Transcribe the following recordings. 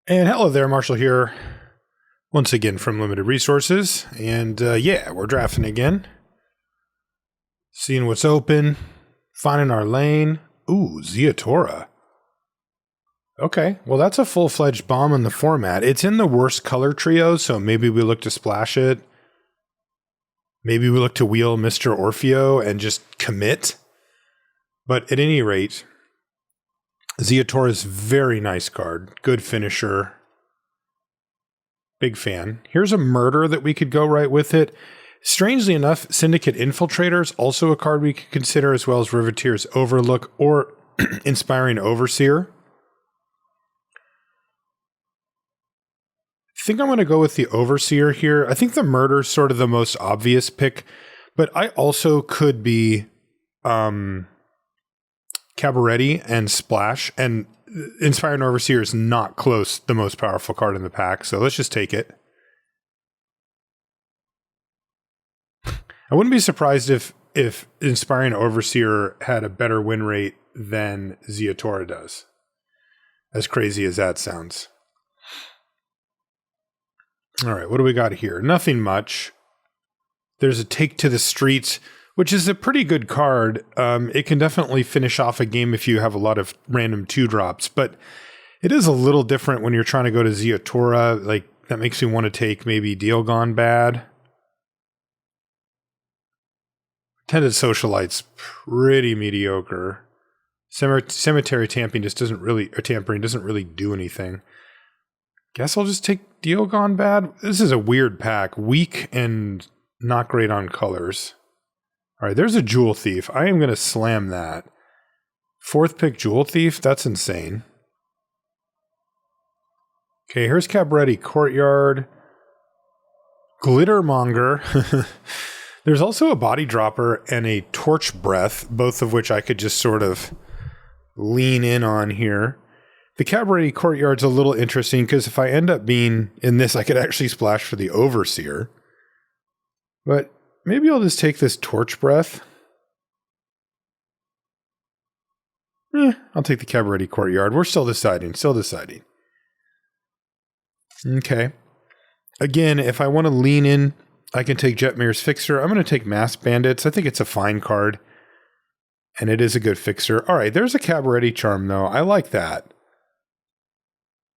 And hello there, Marshall here, once again from Limited Resources. And yeah, we're drafting again. Seeing what's open, finding our lane. Ooh, Ziatora. Okay, well that's a full-fledged bomb in the format. It's in the worst color trio, so maybe we look to splash it. Maybe we look to wheel Mr. Orfeo and just commit. But at any rate, Ziatora's very nice card. Good finisher. Big fan. Here's a murder that we could go right with it. Strangely enough, Syndicate Infiltrators, also a card we could consider, as well as Riveteer's Overlook or Inspiring Overseer. I think I'm going to go with the Overseer here. I think the murder's sort of the most obvious pick, but I also could be Cabaret and Splash, and Inspiring Overseer is not close the most powerful card in the pack, so let's just take it. I wouldn't be surprised if Inspiring Overseer had a better win rate than Ziatora does. As crazy as that sounds. All right, what do we got here? Nothing much. There's a Take to the Streets, which is a pretty good card. It can definitely finish off a game if you have a lot of random 2-drops, but it is a little different when you're trying to go to Ziatora. Like, that makes me want to take maybe Deal Gone Bad. Tended Socialite's pretty mediocre. Cemetery Tampering doesn't really do anything. Guess I'll just take Deal Gone Bad. This is a weird pack. Weak and not great on colors. All right, there's a Jewel Thief. I am going to slam that. 4th pick Jewel Thief? That's insane. Okay, here's Cabaret Courtyard. Glittermonger. There's also a Body Dropper and a Torch Breath, both of which I could just sort of lean in on here. The Cabaret Courtyard's a little interesting because if I end up being in this, I could actually splash for the Overseer. But maybe I'll just take this Torch Breath. I'll take the Cabaret Courtyard. We're still deciding. Okay. Again, if I want to lean in, I can take Jetmire's Fixer. I'm going to take Masked Bandits. I think it's a fine card. And it is a good fixer. All right, there's a Cabaret Charm, though. I like that.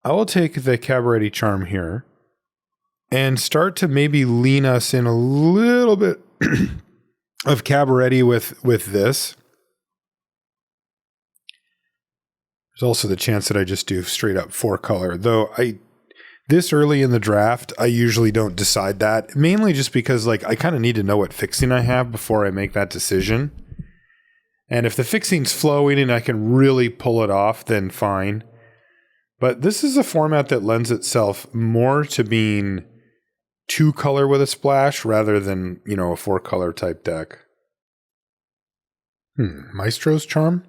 I will take the Cabaret Charm here and start to maybe lean us in a little bit of Cabaret with this. There's also the chance that I just do straight up 4-color, though this early in the draft, I usually don't decide that, mainly just because like I kind of need to know what fixing I have before I make that decision. And if the fixing's flowing and I can really pull it off, then fine. But this is a format that lends itself more to being 2-color with a splash rather than, a 4-color type deck. Maestro's Charm?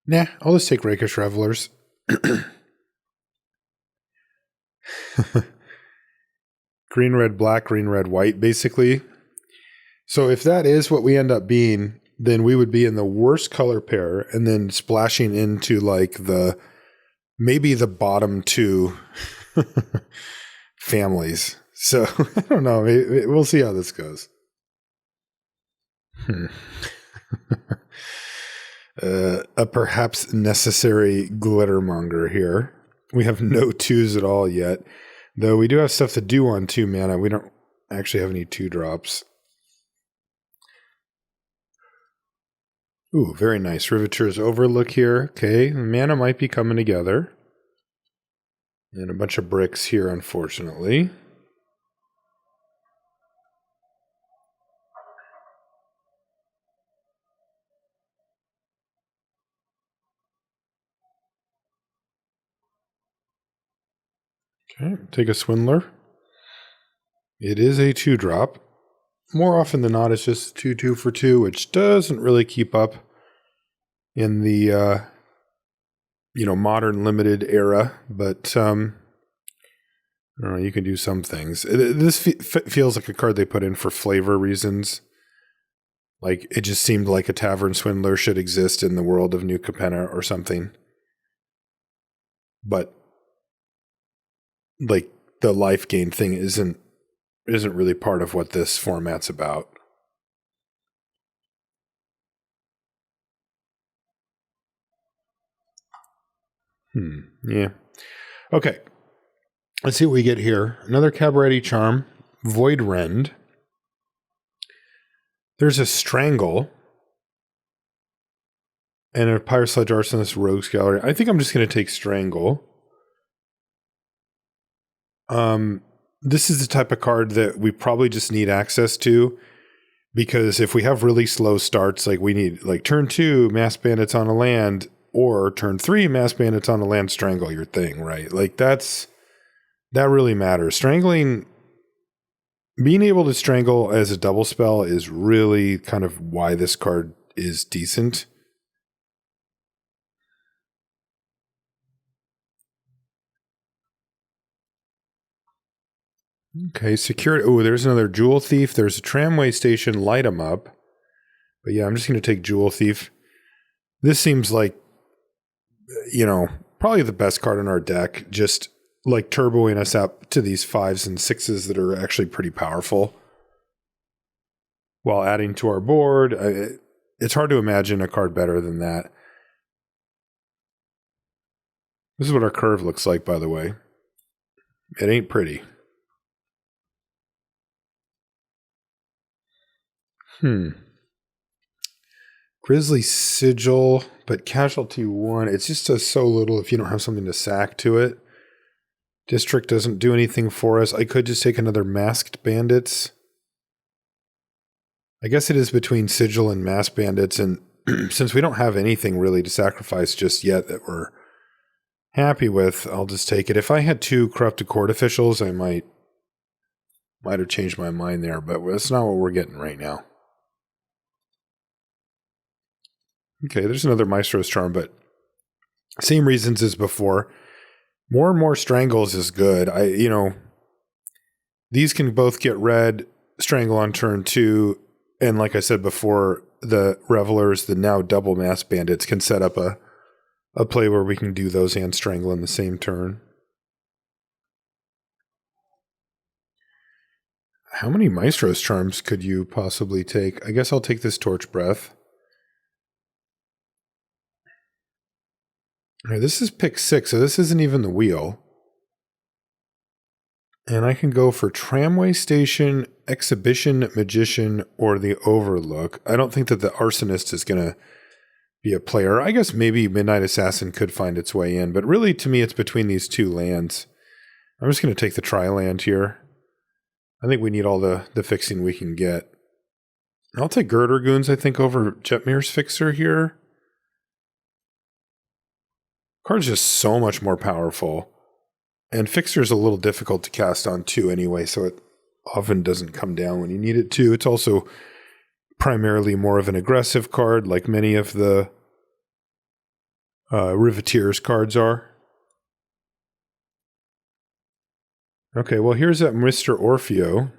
Nah, I'll just take Rakish Revelers. Green, red, black, green, red, white, basically. So if that is what we end up being, then we would be in the worst color pair and then splashing into like maybe the bottom 2 families. So I don't know. We'll see how this goes. A perhaps necessary Glittermonger here. We have no 2s at all yet, though we do have stuff to do on 2 mana. We don't actually have any 2-drops. Ooh, very nice. Riveteer's Overlook here. Okay, mana might be coming together. And a bunch of bricks here, unfortunately. Okay, take a Swindler. It is a 2-drop. More often than not, it's just 2/2 for 2, which doesn't really keep up in the modern limited era. But I don't know, you can do some things. This feels like a card they put in for flavor reasons. Like it just seemed like a Tavern Swindler should exist in the world of New Capenna or something. but like the life gain thing isn't really part of what this format's about. Yeah. Okay. Let's see what we get here. Another Cabaret charm. Void Rend. There's a Strangle. And a Pyre Sledge Arsonist Rogues Gallery. I think I'm just going to take Strangle. This is the type of card that we probably just need access to, because if we have really slow starts, like we need like turn 2 Mass Bandits on a land, or turn 3 Mass Bandits on a land, strangle your thing, right? Like that really matters. Being able to strangle as a double spell is really kind of why this card is decent. Okay, security. Oh, there's another Jewel Thief. There's a Tramway Station. Light 'em up. But yeah, I'm just going to take Jewel Thief. This seems like, probably the best card in our deck. Just like turboing us up to these 5s and 6s that are actually pretty powerful, while adding to our board. It's hard to imagine a card better than that. This is what our curve looks like, by the way. It ain't pretty. Grizzly Sigil, but casualty 1. It's just so little if you don't have something to sack to it. District doesn't do anything for us. I could just take another Masked Bandits. I guess it is between Sigil and Masked Bandits, and since we don't have anything really to sacrifice just yet that we're happy with, I'll just take it. If I had 2 Corrupted Court Officials, I might have changed my mind there, but that's not what we're getting right now. Okay, there's another Maestro's Charm, but same reasons as before. More and more Strangles is good. These can both get red, Strangle on turn 2, and like I said before, the Revelers, the now double Mass Bandits, can set up a play where we can do those and Strangle in the same turn. How many Maestro's Charms could you possibly take? I guess I'll take this Torch Breath. All right, this is pick 6, so this isn't even the wheel. And I can go for Tramway Station, Exhibition, Magician, or the Overlook. I don't think that the Arsonist is going to be a player. I guess maybe Midnight Assassin could find its way in, but really to me it's between these 2 lands. I'm just going to take the Tri-Land here. I think we need all the fixing we can get. I'll take Girder Goons, I think, over Jetmir's Fixer here. Card's just so much more powerful. And Fixer's a little difficult to cast on 2 anyway, so it often doesn't come down when you need it to. It's also primarily more of an aggressive card, like many of the Riveteers cards are. Okay, well, here's that Mr. Orfeo,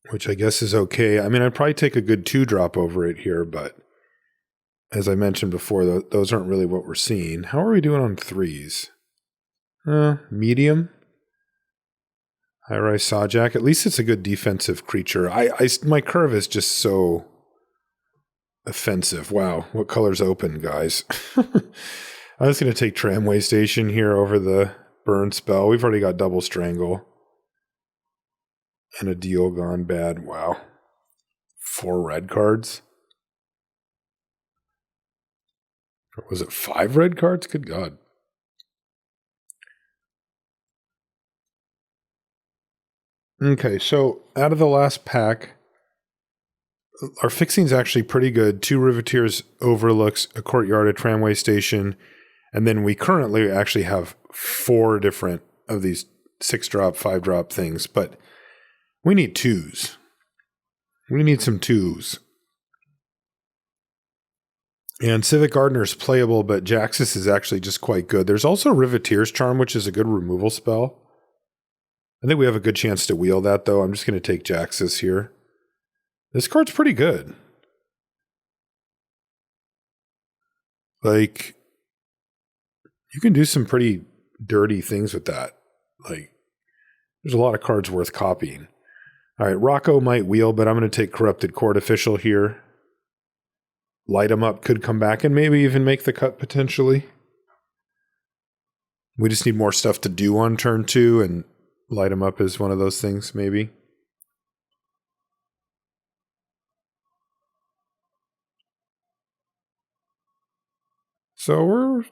which I guess is okay. I mean, I'd probably take a good 2-drop over it here, but as I mentioned before, those aren't really what we're seeing. How are we doing on 3s? Medium. High-Rise Sawjack. At least it's a good defensive creature. My curve is just so offensive. Wow, what color's open, guys? I'm just going to take Tramway Station here over the burn spell. We've already got double Strangle. And a deal gone bad. Wow. 4 red cards? Or was it 5 red cards? Good God. Okay, so out of the last pack, our fixing's actually pretty good. 2 Riveteers, Overlooks, a Courtyard, a Tramway Station, and then we currently actually have 4 different of these 6-drop, 5-drop things, but we need 2s. We need some 2s. And Civic Gardener is playable, but Jaxus is actually just quite good. There's also Riveteer's Charm, which is a good removal spell. I think we have a good chance to wheel that, though. I'm just going to take Jaxus here. This card's pretty good. Like, You can do some pretty dirty things with that. Like, there's a lot of cards worth copying. All right, Rocco might wheel, but I'm going to take Corrupted Court Official here. Light him up could come back and maybe even make the cut potentially. We just need more stuff to do on turn 2, and light him up is one of those things, maybe. So we're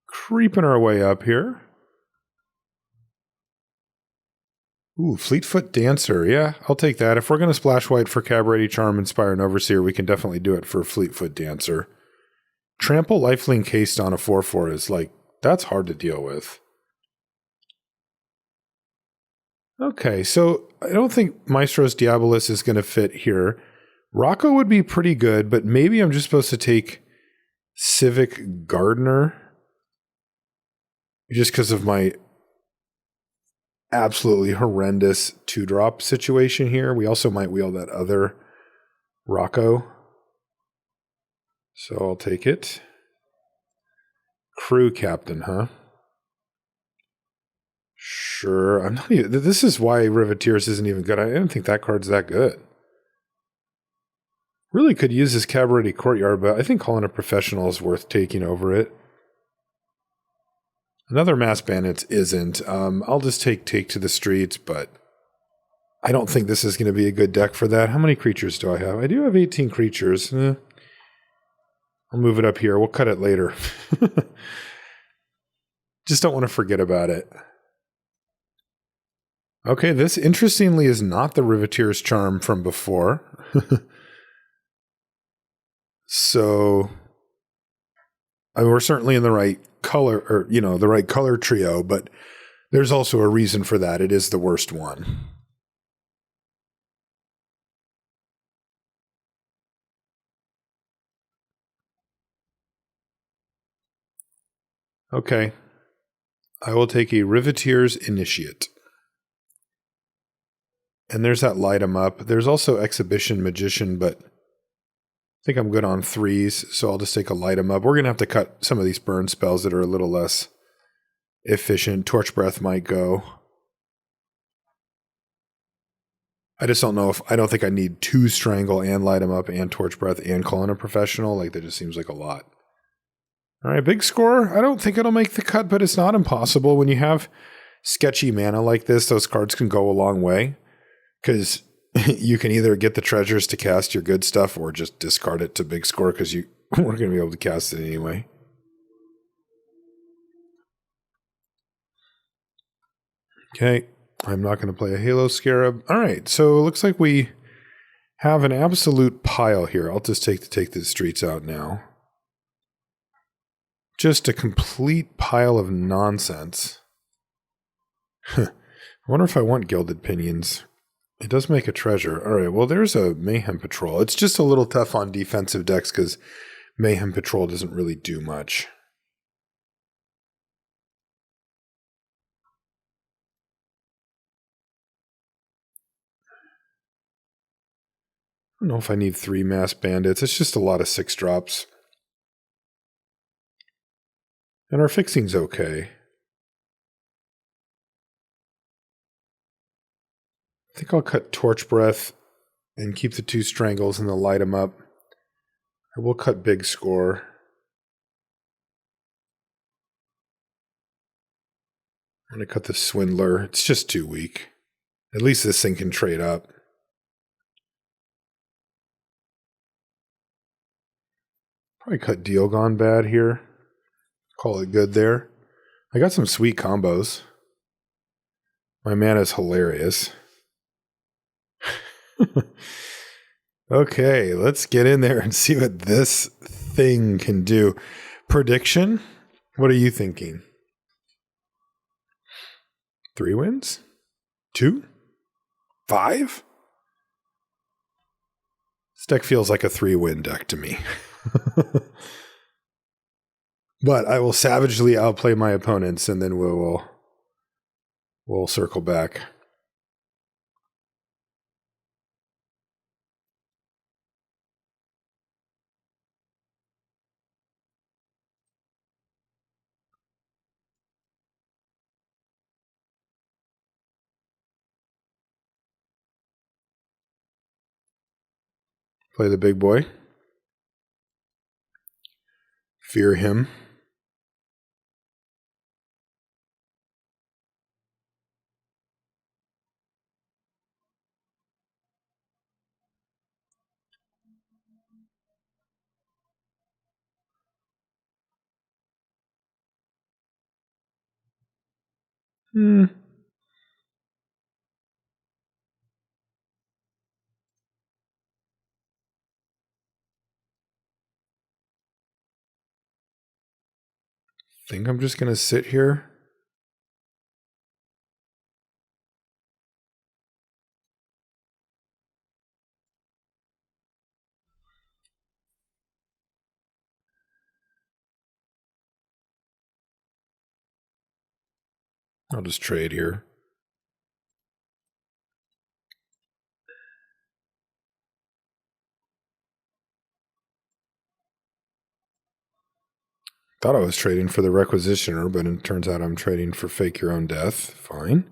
creeping our way up here. Ooh, Fleetfoot Dancer. Yeah, I'll take that. If we're going to splash white for Cabaret, Charm, Inspire, and Overseer, we can definitely do it for Fleetfoot Dancer. Trample Lifelink Haste on a 4/4 is like, that's hard to deal with. Okay, so I don't think Maestro's Diabolus is going to fit here. Rocco would be pretty good, but maybe I'm just supposed to take Civic Gardener just because of my absolutely horrendous 2-drop situation here. We also might wheel that other Rocco. So I'll take it. Crew Captain, huh? Sure. I'm not even, this is why Riveteers isn't even good. I don't think that card's that good. Really could use this Cabaret Courtyard, but I think calling a professional is worth taking over it. Another Mass Bandits isn't. I'll just take to the Streets, but I don't think this is going to be a good deck for that. How many creatures do I have? I do have 18 creatures. I'll move it up here. We'll cut it later. Just don't want to forget about it. Okay, this interestingly is not the Riveteer's Charm from before. So, I mean, we're certainly in the right color, or, the right color trio, but there's also a reason for that. It is the worst one. Okay. I will take a Riveteer's Initiate. And there's that Light 'em Up. There's also Exhibition Magician, but I think I'm good on 3s, so I'll just take a Light 'em Up. We're going to have to cut some of these burn spells that are a little less efficient. Torch Breath might go. I just don't know I don't think I need 2 Strangle and Light 'em Up and Torch Breath and call in a professional. Like, that just seems like a lot. All right, big score. I don't think it'll make the cut, but it's not impossible. When you have sketchy mana like this, those cards can go a long way. Because you can either get the treasures to cast your good stuff or just discard it to big score because you weren't going to be able to cast it anyway. Okay, I'm not going to play a Halo Scarab. All right, so it looks like we have an absolute pile here. I'll just take the Streets out now. Just a complete pile of nonsense. I wonder if I want Gilded Pinions. It does make a treasure. All right, well, there's a Mayhem Patrol. It's just a little tough on defensive decks because Mayhem Patrol doesn't really do much. I don't know if I need 3 Mass Bandits. It's just a lot of 6-drops. And our fixing's okay. I think I'll cut Torch Breath and keep the 2 Strangles and the Light 'em Up. I will cut Big Score. I'm going to cut the Swindler. It's just too weak. At least this thing can trade up. Probably cut Deal Gone Bad here. Call it good there. I got some sweet combos. My mana's hilarious. Okay, let's get in there and see what this thing can do. Prediction? What are you thinking? 3 wins? 2? 5? This deck feels like a 3-win deck to me. But I will savagely outplay my opponents, and then we'll circle back. Play the big boy. Fear him. Think I'm just going to sit here. I'll just trade here. Thought I was trading for the Requisitioner, but it turns out I'm trading for Fake Your Own Death. Fine.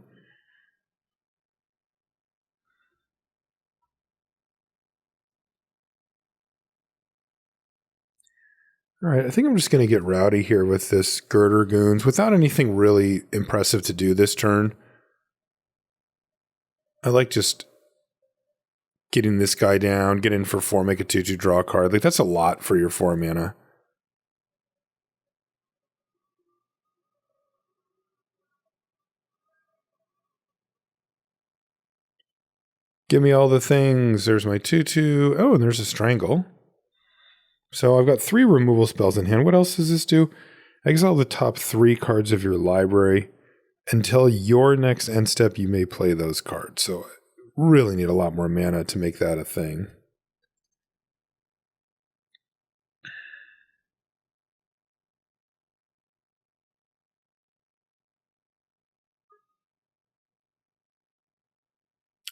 All right, I think I'm just going to get rowdy here with this Girder Goons without anything really impressive to do this turn. I like just getting this guy down, get in for 4, make a 2/2, draw a card. Like, that's a lot for your 4 mana. Give me all the things. There's my 2/2. Oh, and there's a Strangle. So I've got 3 removal spells in hand. What else does this do? Exile the top 3 cards of your library. Until your next end step, you may play those cards. So I really need a lot more mana to make that a thing.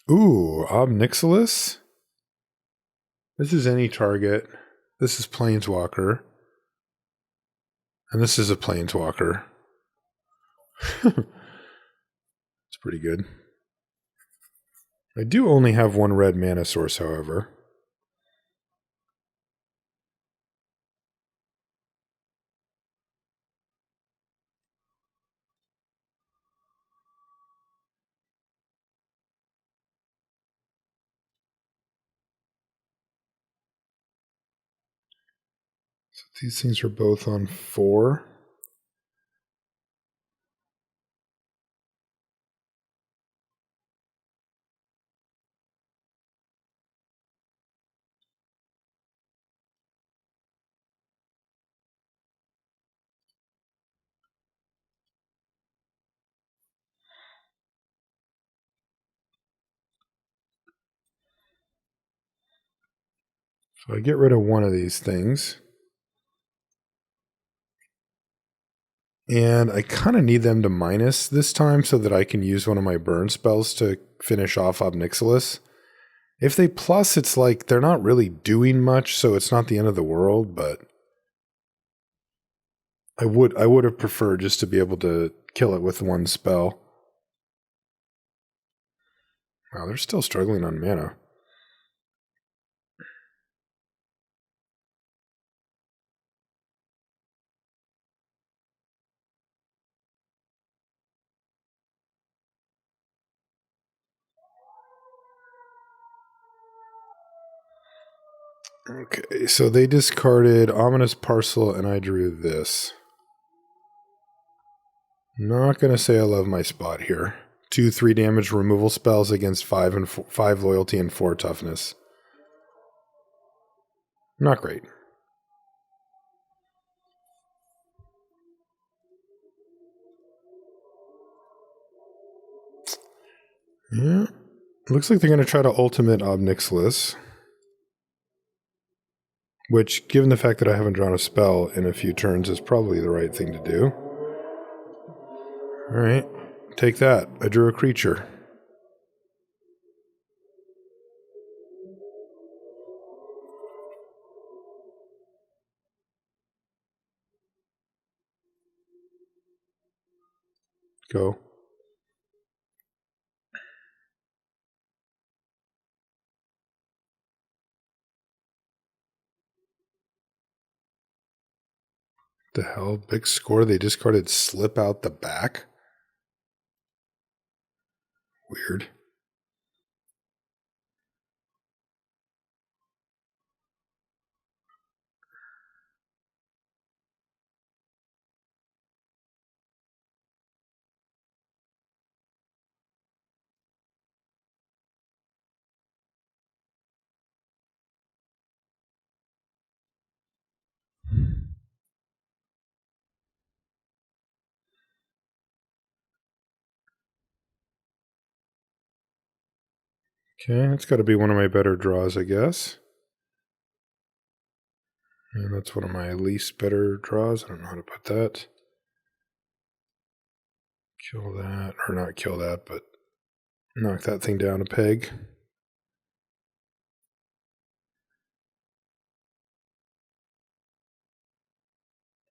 Ooh, Ob Nixilis? This is any target. This is Planeswalker. And this is a Planeswalker. It's pretty good. I do only have 1 red mana source, however. So these things are both on 4. So I get rid of one of these things. And I kind of need them to minus this time so that I can use one of my burn spells to finish off Ob Nixilis. If they plus, it's like they're not really doing much, so it's not the end of the world, but I would have preferred just to be able to kill it with 1 spell. Wow, they're still struggling on mana. Okay, so they discarded Ominous Parcel, and I drew this. Not gonna say I love my spot here. 2 3 damage removal spells against 5 loyalty and 4 toughness. Not great. Yeah. Looks like they're going to try to ultimate Ob Nixilis. Which, given the fact that I haven't drawn a spell in a few turns, is probably the right thing to do. Alright. Take that. I drew a creature. Go. The hell? Big score. They discarded Slip Out the Back? Weird. Okay, that's got to be one of my better draws, I guess. And that's one of my least better draws. I don't know how to put that. Kill that. Or not kill that, but knock that thing down a peg.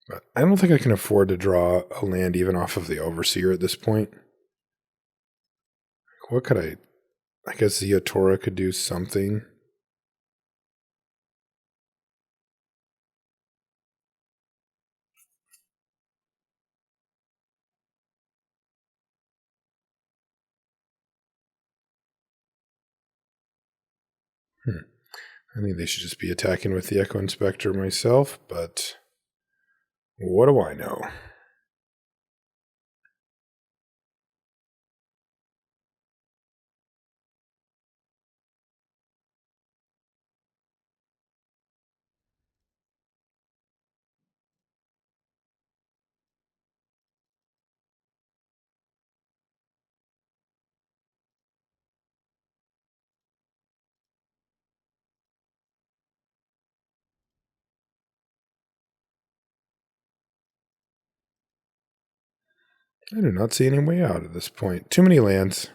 But I don't think I can afford to draw a land even off of the Overseer at this point. What could I guess Zia Tora could do something. I think they should just be attacking with the Echo Inspector myself, but what do I know? I do not see any way out at this point. Too many lands.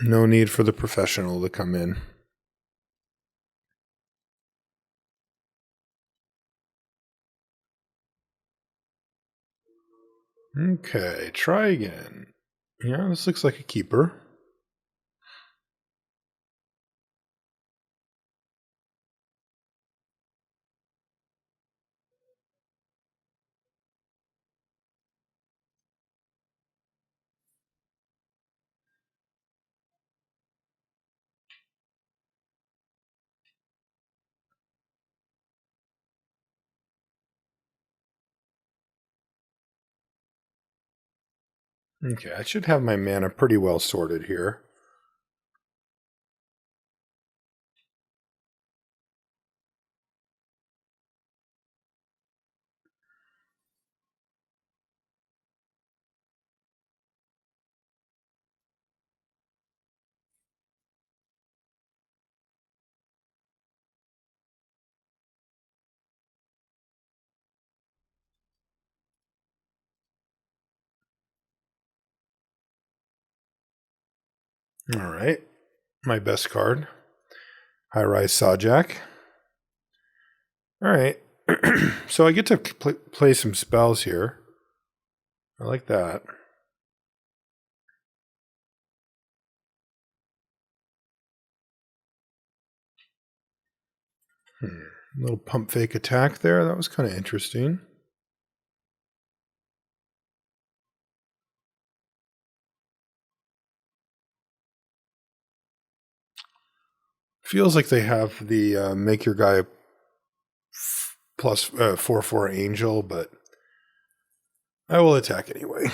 No need for the professional to come in. Okay, try again. Yeah, this looks like a keeper. Okay, I should have my mana pretty well sorted here. All right, my best card. High Rise Sawjack. All right, so I get to play some spells here. I like that. Little pump fake attack there. That was kind of interesting. Feels like they have the make your guy plus 4/4 angel, but I will attack anyway.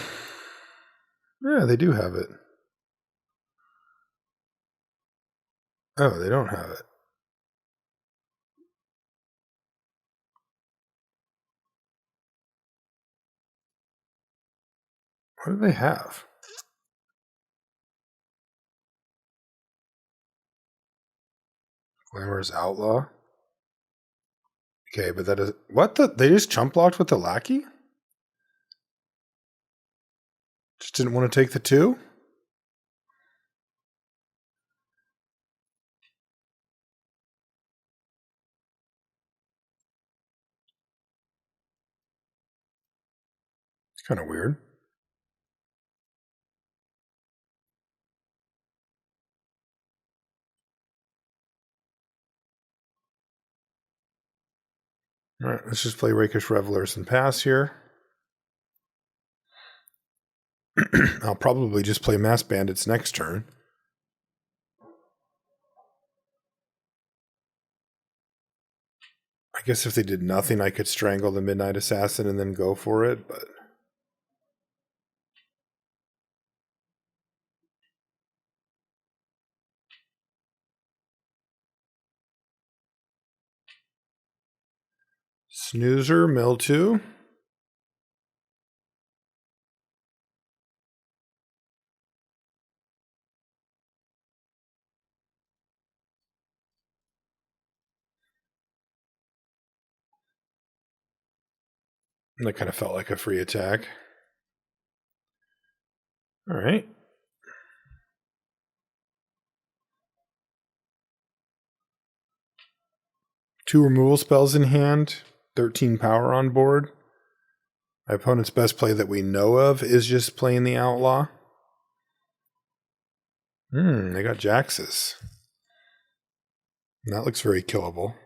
Yeah, they do have it. Oh, they don't have it. What do they have? Glamorous Outlaw. Okay, but that is what the they just chump blocked with the lackey? Just didn't want to take the 2? It's kind of weird. Alright, let's just play Rakish Revelers and pass here. I'll probably just play Mass Bandits next turn. I guess if they did nothing, I could strangle the Midnight Assassin and then go for it, but... Snoozer, mill 2. That kind of felt like a free attack. Alright. Two removal spells in hand, 13 power on board. My opponent's best play that we know of is just playing the Outlaw. They got Jaxus. That looks very killable.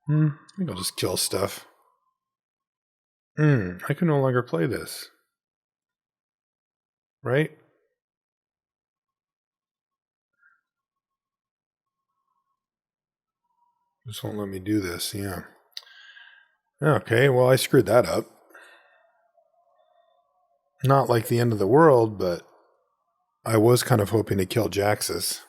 I think I'll just kill stuff. I can no longer play this. Right? Just won't let me do this, yeah. Okay, well, I screwed that up. Not like the end of the world, but I was kind of hoping to kill Jaxus.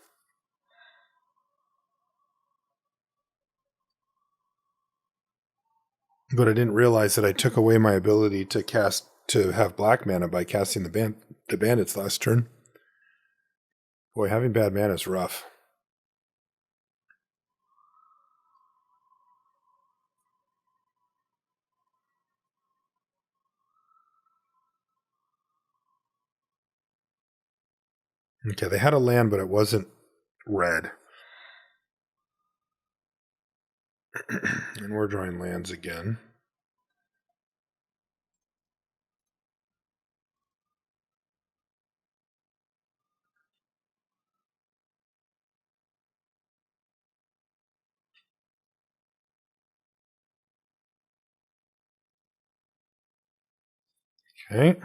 But I didn't realize that I took away my ability to have black mana by casting the bandits last turn. Boy, having bad mana is rough. Okay, they had a land, but it wasn't red. And we're drawing lands again. Okay.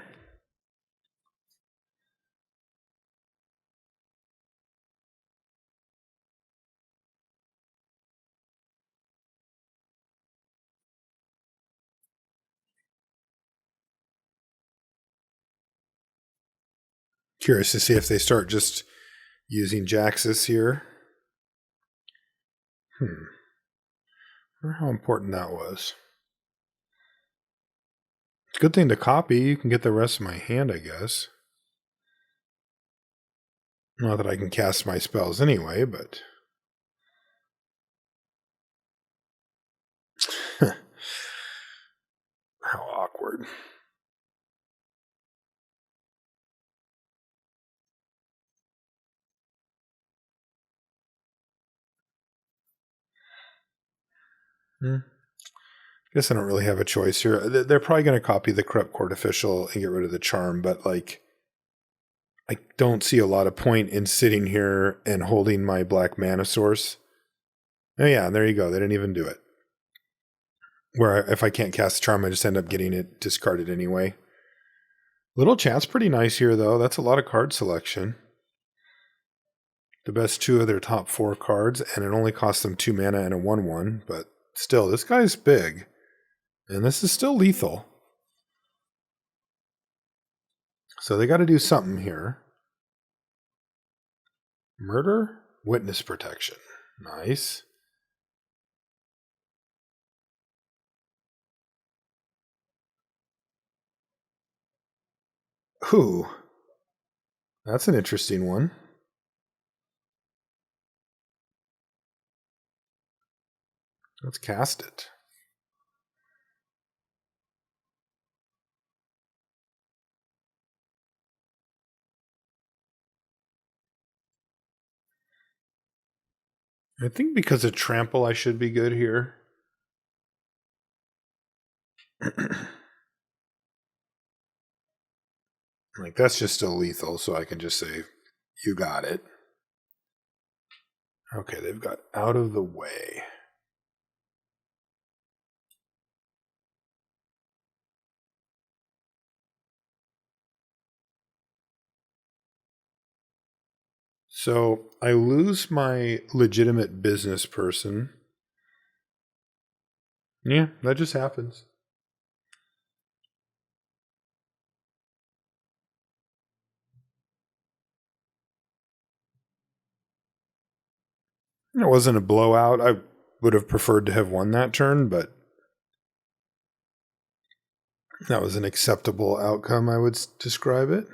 Curious to see if they start just using Jaxus here. I wonder how important that was. It's a good thing to copy. You can get the rest of my hand, I guess. Not that I can cast my spells anyway, but... How awkward. Guess I don't really have a choice here. They're probably going to copy the Corrupt Court Official and get rid of the charm, but like, I don't see a lot of point in sitting here and holding my black mana source. Oh yeah, there you go. They didn't even do it. Where if I can't cast the charm, I just end up getting it discarded anyway. Little chat's pretty nice here, though. That's a lot of card selection. The best two of their top 4 cards, and it only costs them 2 mana and a 1/1. But still, this guy's big. And this is still lethal. So they got to do something here. Murder? Witness protection. Nice. Ooh. That's an interesting one. Let's cast it. I think because of trample, I should be good here. Like, that's just still lethal, so I can just say, you got it. Okay, they've got out of the way. So I lose my legitimate business person. Yeah, that just happens. It wasn't a blowout. I would have preferred to have won that turn, but that was an acceptable outcome, I would describe it.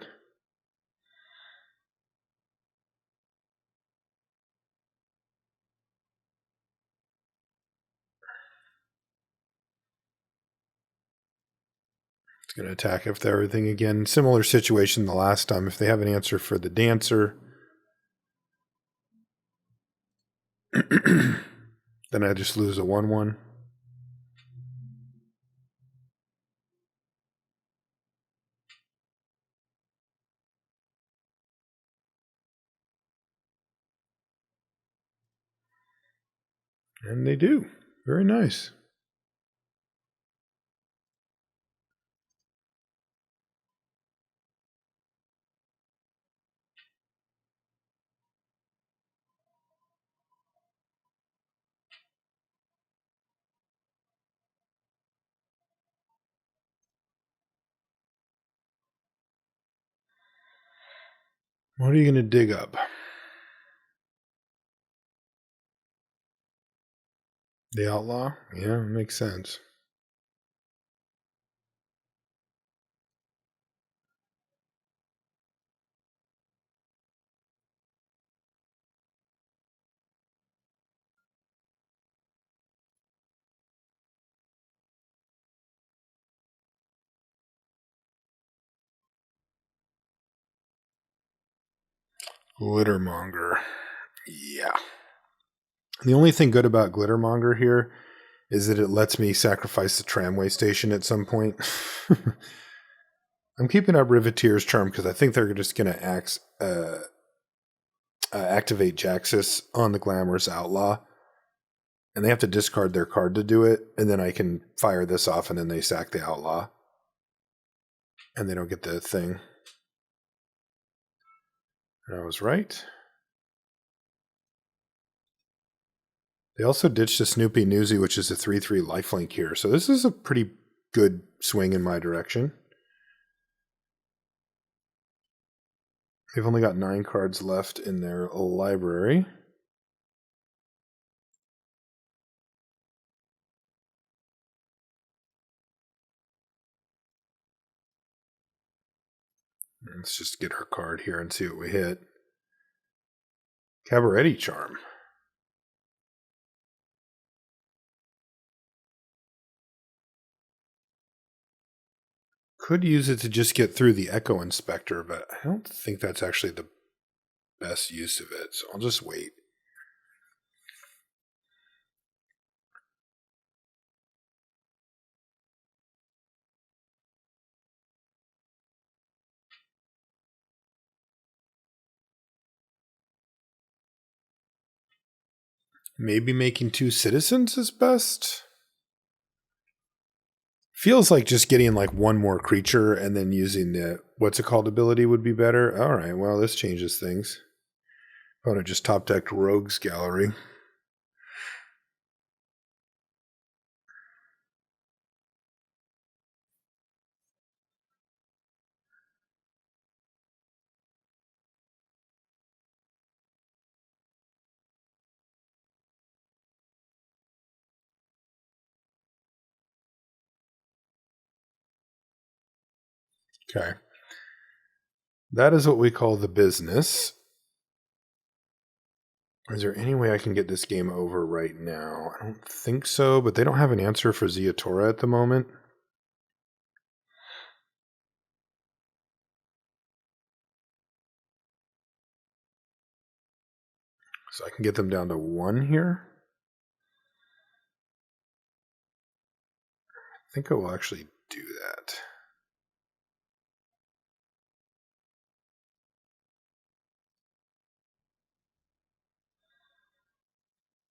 It's going to attack if everything again. Similar situation the last time. If they have an answer for the dancer, then I just lose a 1-1. And they do. Very nice. What are you going to dig up? The outlaw? Yeah, makes sense. Glittermonger. Yeah. The only thing good about Glittermonger here is that it lets me sacrifice the tramway station at some point. I'm keeping up Riveteer's charm because I think they're just going to activate Jaxus on the Glamorous Outlaw. And they have to discard their card to do it. And then I can fire this off and then they sack the Outlaw. And they don't get the thing. And I was right. They also ditched a Snoopy Newsy, which is a 3/3 lifelink here. So this is a pretty good swing in my direction. They've only got 9 cards left in their library. Let's just get her card here and see what we hit. Cabaret Charm. Could use it to just get through the Echo Inspector, but I don't think that's actually the best use of it, so I'll just wait. Maybe making 2 citizens is best? Feels like just getting like one more creature and then using the what's it called ability would be better. All right, well, this changes things. I want to just top decked Rogues Gallery. Okay. That is what we call the business. Is there any way I can get this game over right now? I don't think so, but they don't have an answer for Ziatora at the moment. So I can get them down to 1 here. I think I will actually do that.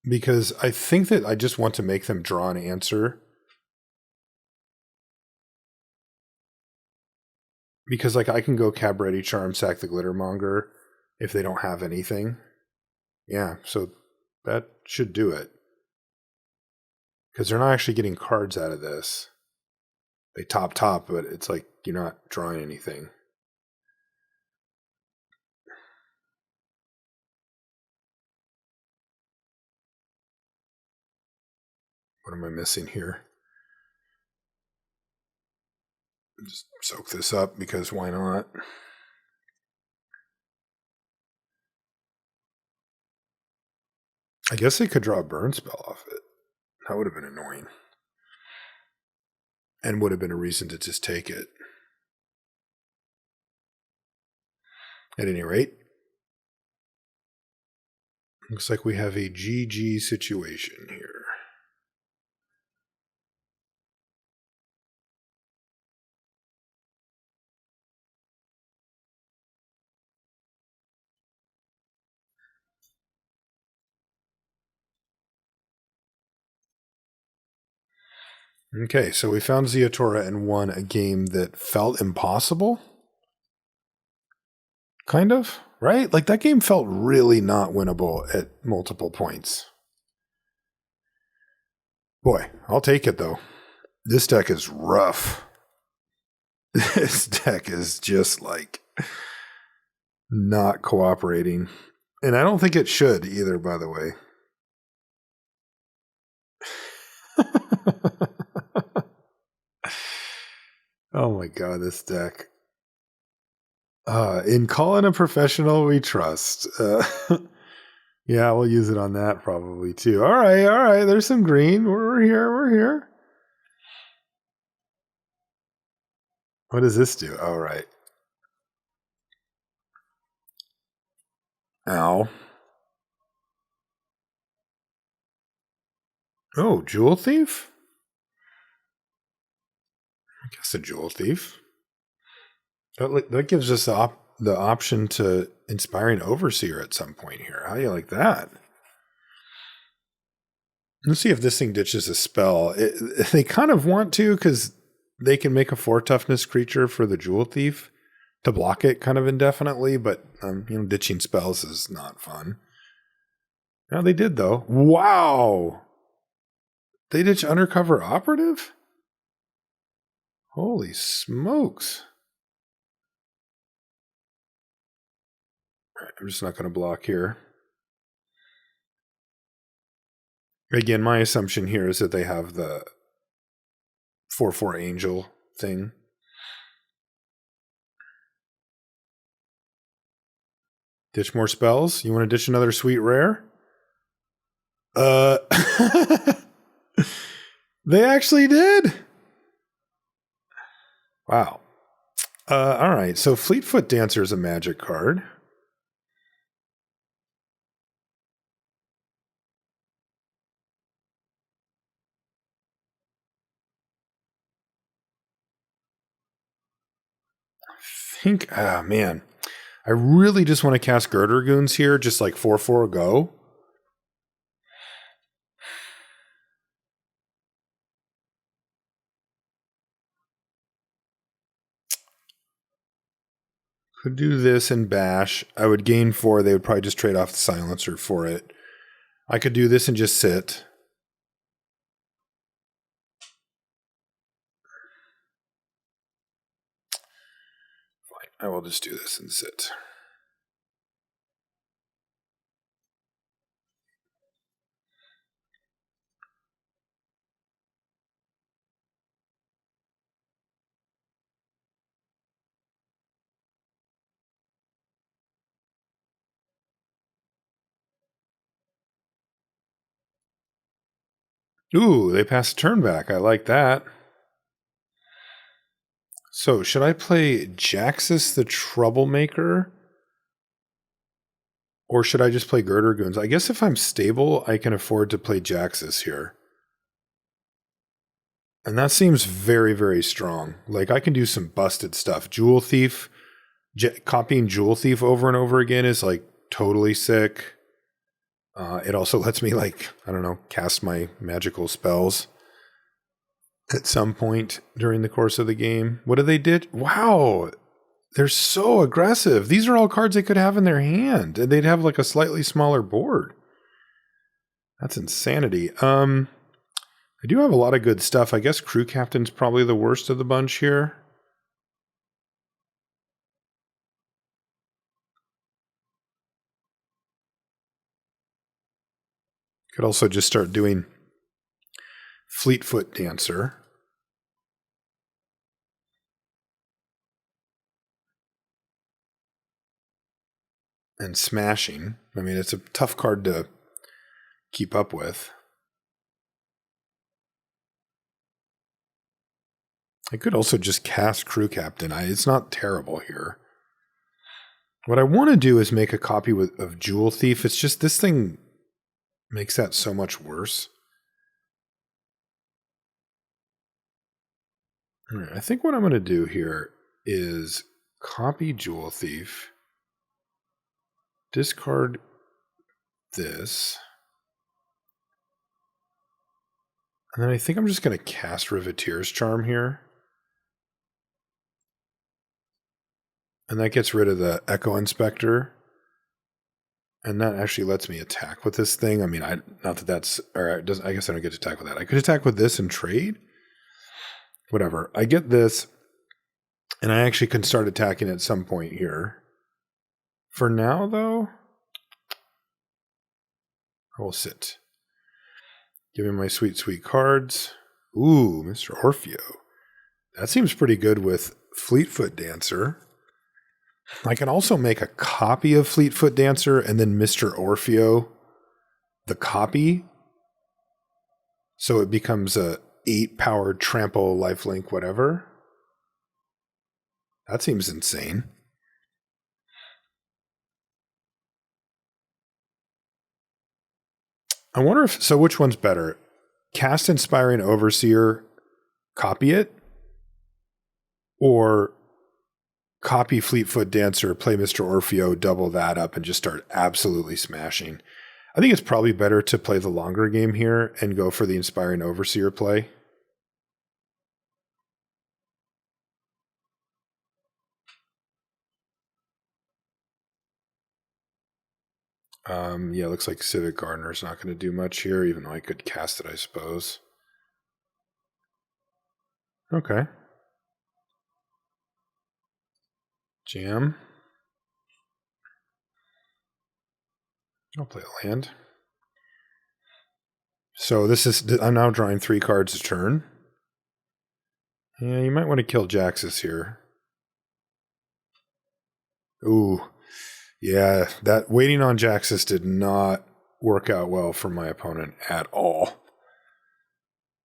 Because I think that I just want to make them draw an answer. Because like I can go Cabaret Charm, sack the Glittermonger if they don't have anything. Yeah, so that should do it. Because they're not actually getting cards out of this. They top, but it's like you're not drawing anything. What am I missing here? Just soak this up because why not? I guess they could draw a burn spell off it. That would have been annoying. And would have been a reason to just take it. At any rate, looks like we have a GG situation here. Okay, so we found Ziatora and won a game that felt impossible. Kind of, right? Like that game felt really not winnable at multiple points. Boy, I'll take it though. This deck is rough. This deck is just like not cooperating. And I don't think it should either, by the way. Oh my god, this deck. In calling a professional, we trust. Yeah, we'll use it on that probably too. All right. There's some green. We're here. What does this do? All right. Ow. Oh, Jewel Thief? I guess a Jewel Thief. That gives us the option to Inspiring Overseer at some point here. How do you like that? Let's see if this thing ditches a spell. They kind of want to because they can make a 4 toughness creature for the Jewel Thief to block it kind of indefinitely, but ditching spells is not fun. No, they did though. Wow! They ditch Undercover Operative? Holy smokes. All right, I'm just not going to block here. Again, my assumption here is that they have the 4/4 Angel thing. Ditch more spells? You want to ditch another sweet rare? They actually did. Wow. All right. So Fleetfoot Dancer is a magic card. Man. I really just want to cast Girder Goons here, just like 4/4 go. Could do this and bash. I would gain 4. They would probably just trade off the silencer for it. I could do this and just sit. Fine. I will just do this and sit. Ooh, they passed a turn back. I like that. So, should I play Jaxus the Troublemaker? Or should I just play Girder Goons? I guess if I'm stable, I can afford to play Jaxus here. And that seems very, very strong. Like, I can do some busted stuff. Jewel Thief, copying Jewel Thief over and over again is like totally sick. It also lets me, like, I don't know, cast my magical spells at some point during the course of the game. What do they did? Wow, they're so aggressive. These are all cards they could have in their hand, and they'd have like a slightly smaller board. That's insanity. I do have a lot of good stuff. I guess Crew Captain's probably the worst of the bunch here. Could also just start doing Fleetfoot Dancer. And Smashing. I mean, it's a tough card to keep up with. I could also just cast Crew Captain. It's not terrible here. What I want to do is make a copy of Jewel Thief. It's just this thing makes that so much worse. All right, I think what I'm going to do here is copy Jewel Thief, discard this, and then I think I'm just going to cast Riveteer's Charm here. And that gets rid of the Echo Inspector. And that actually lets me attack with this thing. I mean, I guess I don't get to attack with that. I could attack with this and trade. Whatever. I get this, and I actually can start attacking at some point here. For now, though, I will sit. Give me my sweet, sweet cards. Ooh, Mr. Orfeo. That seems pretty good with Fleetfoot Dancer. I can also make a copy of Fleetfoot Dancer and then Mr. Orfeo, the copy. So it becomes a 8-powered trample, lifelink, whatever. That seems insane. I wonder which one's better? Cast Inspiring Overseer, copy it? Or copy Fleetfoot Dancer, play Mr. Orfeo, double that up, and just start absolutely smashing? I think it's probably better to play the longer game here and go for the Inspiring Overseer play. Yeah, looks like Civic Gardener's not going to do much here, even though I could cast it, I suppose. Okay. Jam. I'll play a land. So I'm now drawing 3 cards a turn. Yeah, you might want to kill Jaxus here. Ooh. Yeah, that waiting on Jaxus did not work out well for my opponent at all.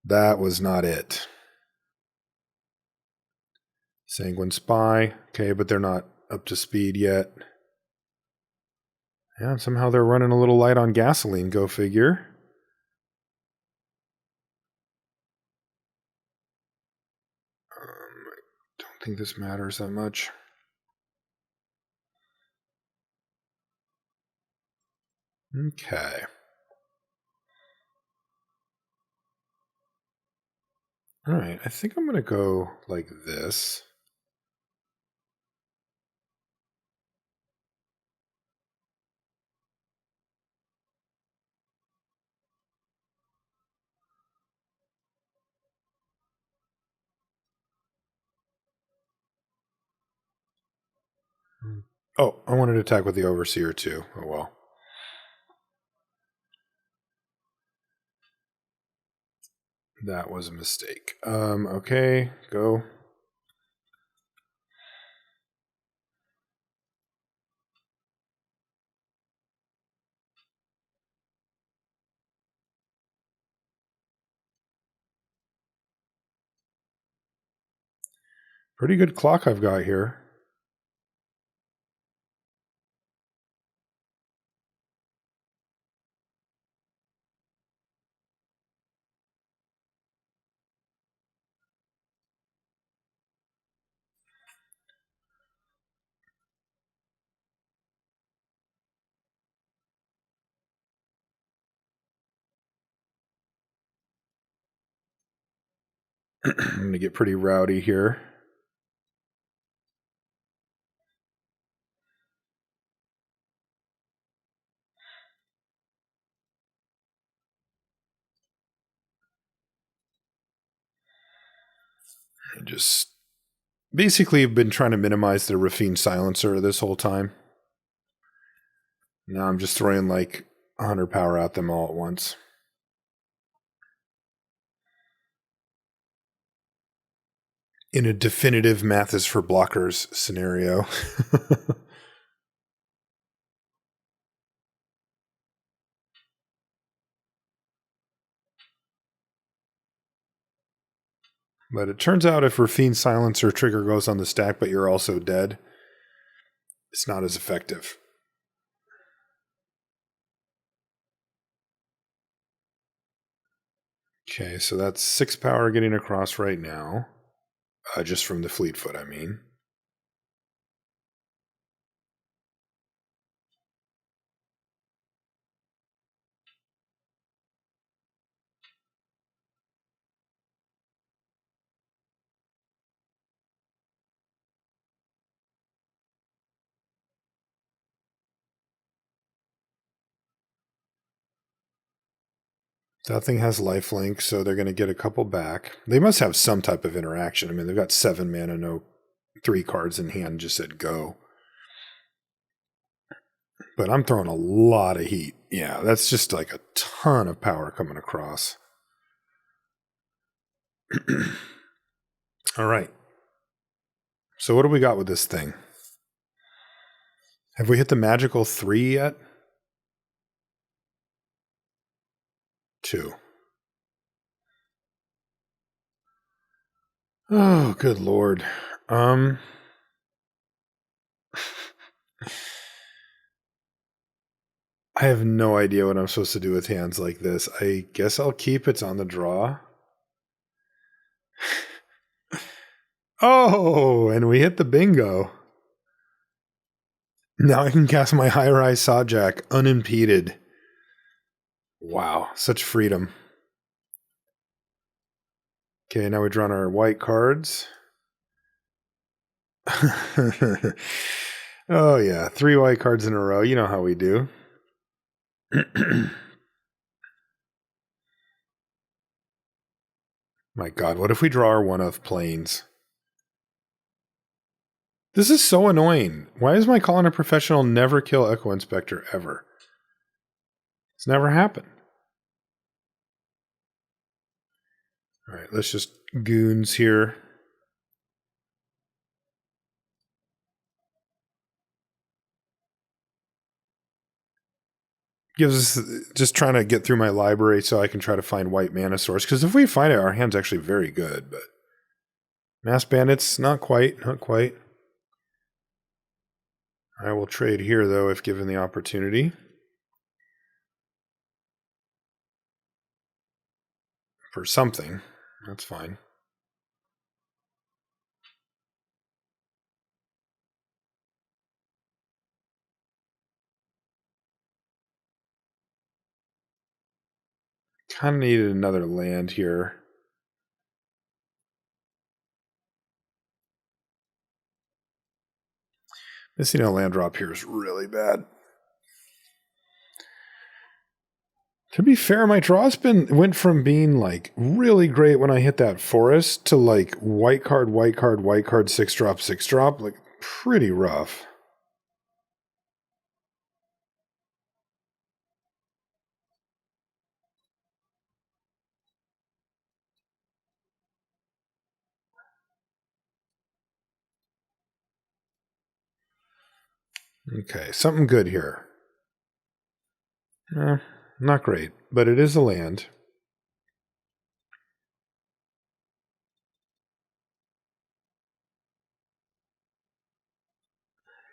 That was not it. Sanguine Spy. Okay, but they're not up to speed yet. Yeah, somehow they're running a little light on gasoline, go figure. I don't think this matters that much. Okay. All right, I think I'm going to go like this. Oh, I wanted to attack with the Overseer too. Oh well. That was a mistake. Okay, go. Pretty good clock I've got here. I'm going to get pretty rowdy here. I just basically have been trying to minimize the Rafine silencer this whole time. Now I'm just throwing like 100 power at them all at once. In a definitive math is for blockers scenario. But it turns out if Rafine silencer trigger goes on the stack, but you're also dead, it's not as effective. Okay, so that's 6 power getting across right now. Just from the Fleetfoot, I mean. That thing has lifelink, so they're going to get a couple back. They must have some type of interaction. I mean, they've got 7 mana, no 3 cards in hand, just said go. But I'm throwing a lot of heat. Yeah, that's just like a ton of power coming across. All right. So what do we got with this thing? Have we hit the magical 3 yet? 2. Oh, good lord. I have no idea what I'm supposed to do with hands like this. I guess I'll keep it's on the draw. Oh, and we hit the bingo. Now I can cast my high-rise Sawjack unimpeded. Wow, such freedom. Okay, now we drawn our white cards. Oh yeah, 3 white cards in a row. You know how we do. My god, what if we draw our one of planes? This is so annoying. Why does my Call in a Professional never kill Echo Inspector ever? It's never happened. Alright, let's just goons here. Gives us just trying to get through my library so I can try to find white mana source. Because if we find it, our hand's actually very good. But Mass Bandits, not quite, not quite. I will trade here though if given the opportunity. For something. That's fine. Kind of needed another land here. Missing a land drop here is really bad. To be fair, my draw's went from being like really great when I hit that forest to like white card, white card, white card, 6-drop, 6-drop. Like pretty rough. Okay, something good here. Not great, but it is a land.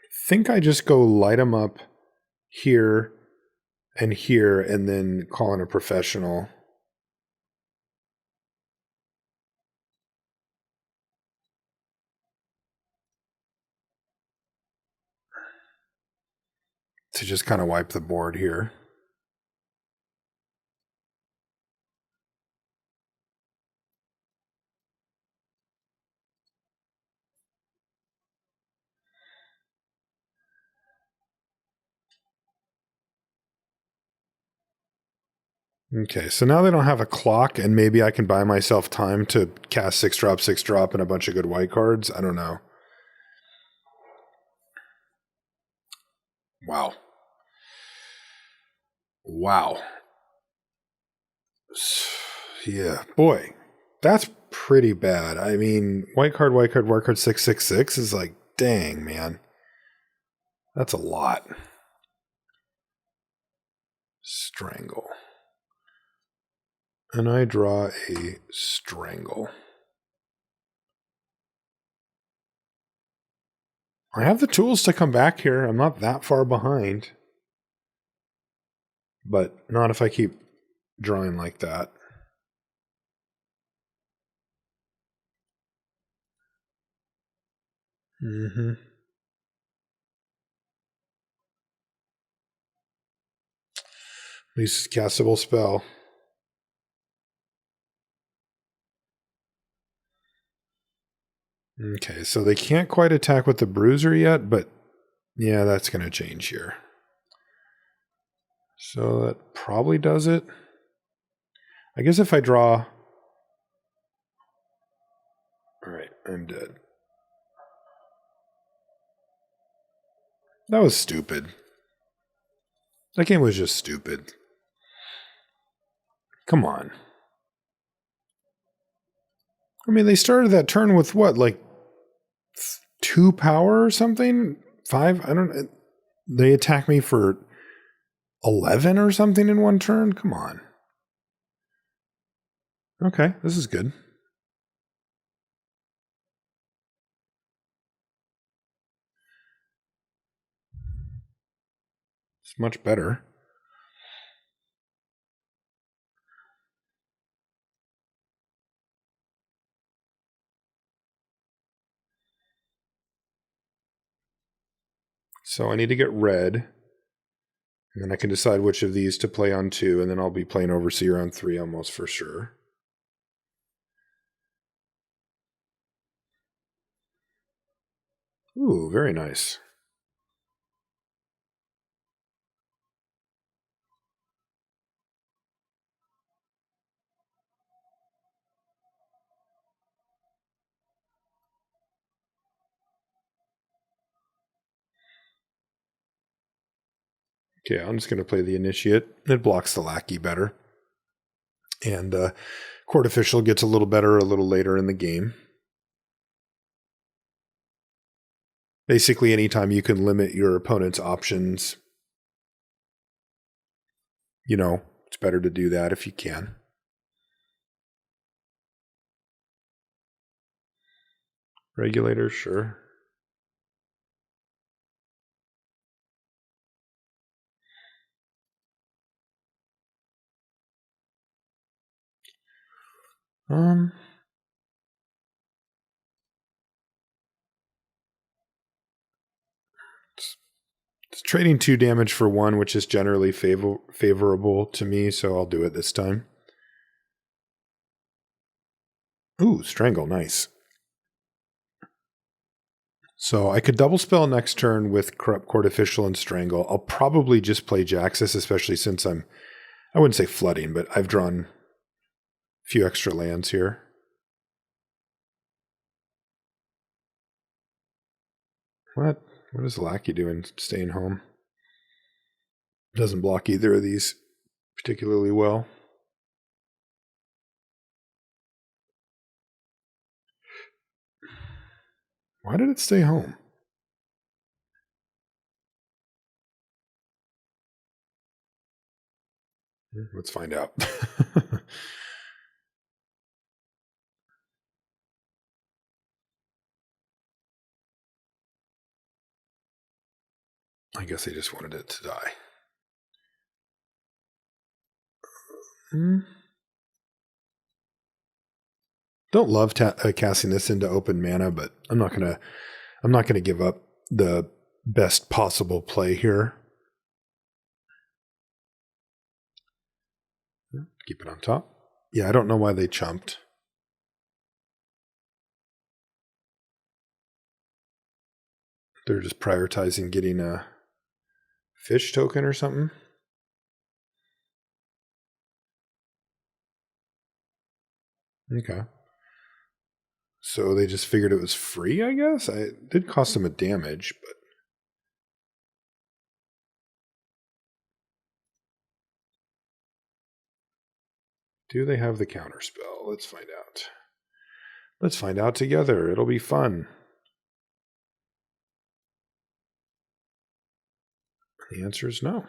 I think I just go light them up here and then call in a professional. To just kind of wipe the board here. Okay, so now they don't have a clock, and maybe I can buy myself time to cast 6 drop, and a bunch of good white cards. I don't know. Wow. Wow. Yeah, boy, that's pretty bad. I mean, white card, 666 is like, dang, man. That's a lot. Strangle. And I draw a strangle. I have the tools to come back here. I'm not that far behind. But not if I keep drawing like that. Mm-hmm. At least it's a castable spell. Okay, so they can't quite attack with the bruiser yet, but yeah, that's going to change here. So that probably does it. I guess if I draw... Alright, I'm dead. That was stupid. That game was just stupid. Come on. I mean, they started that turn with what, like 2 power or something? 5? I don't know. They attack me for 11 or something in one turn? Come on. Okay, this is good. It's much better. So I need to get red. And then I can decide which of these to play on 2, and then I'll be playing Overseer on 3 almost for sure. Ooh, very nice. Okay, I'm just going to play the Initiate. It blocks the Lackey better. And Court Official gets a little better a little later in the game. Basically, anytime you can limit your opponent's options, you know, it's better to do that if you can. Regulator, sure. It's trading 2 damage for 1, which is generally favorable to me, so I'll do it this time. Ooh, Strangle, nice. So I could double spell next turn with Corrupt Court Official and Strangle. I'll probably just play Jaxus, especially since I wouldn't say flooding, but I've drawn a few extra lands here. What? What is Lackey doing staying home? Doesn't block either of these particularly well. Why did it stay home? Let's find out. I guess they just wanted it to die. Don't love casting this into open mana, but I'm not gonna give up the best possible play here. Keep it on top. Yeah, I don't know why they chumped. They're just prioritizing getting a fish token or something. Okay. So they just figured it was free, I guess? It did cost them a damage, but... Do they have the counterspell? Let's find out. Let's find out together. It'll be fun. The answer is no.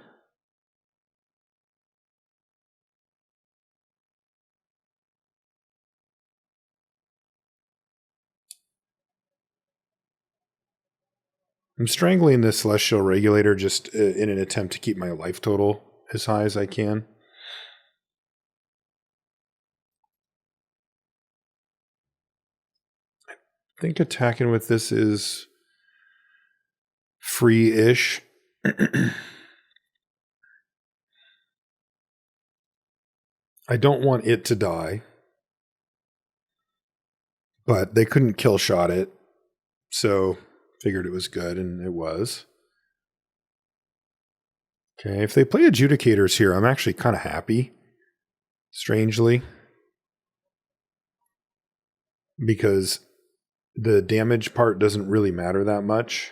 I'm strangling this Celestial Regulator just in an attempt to keep my life total as high as I can. I think attacking with this is free-ish. I don't want it to die. But they couldn't kill shot it. So figured it was good, and it was. Okay, if they play Adjudicators here, I'm actually kind of happy. Strangely. Because the damage part doesn't really matter that much.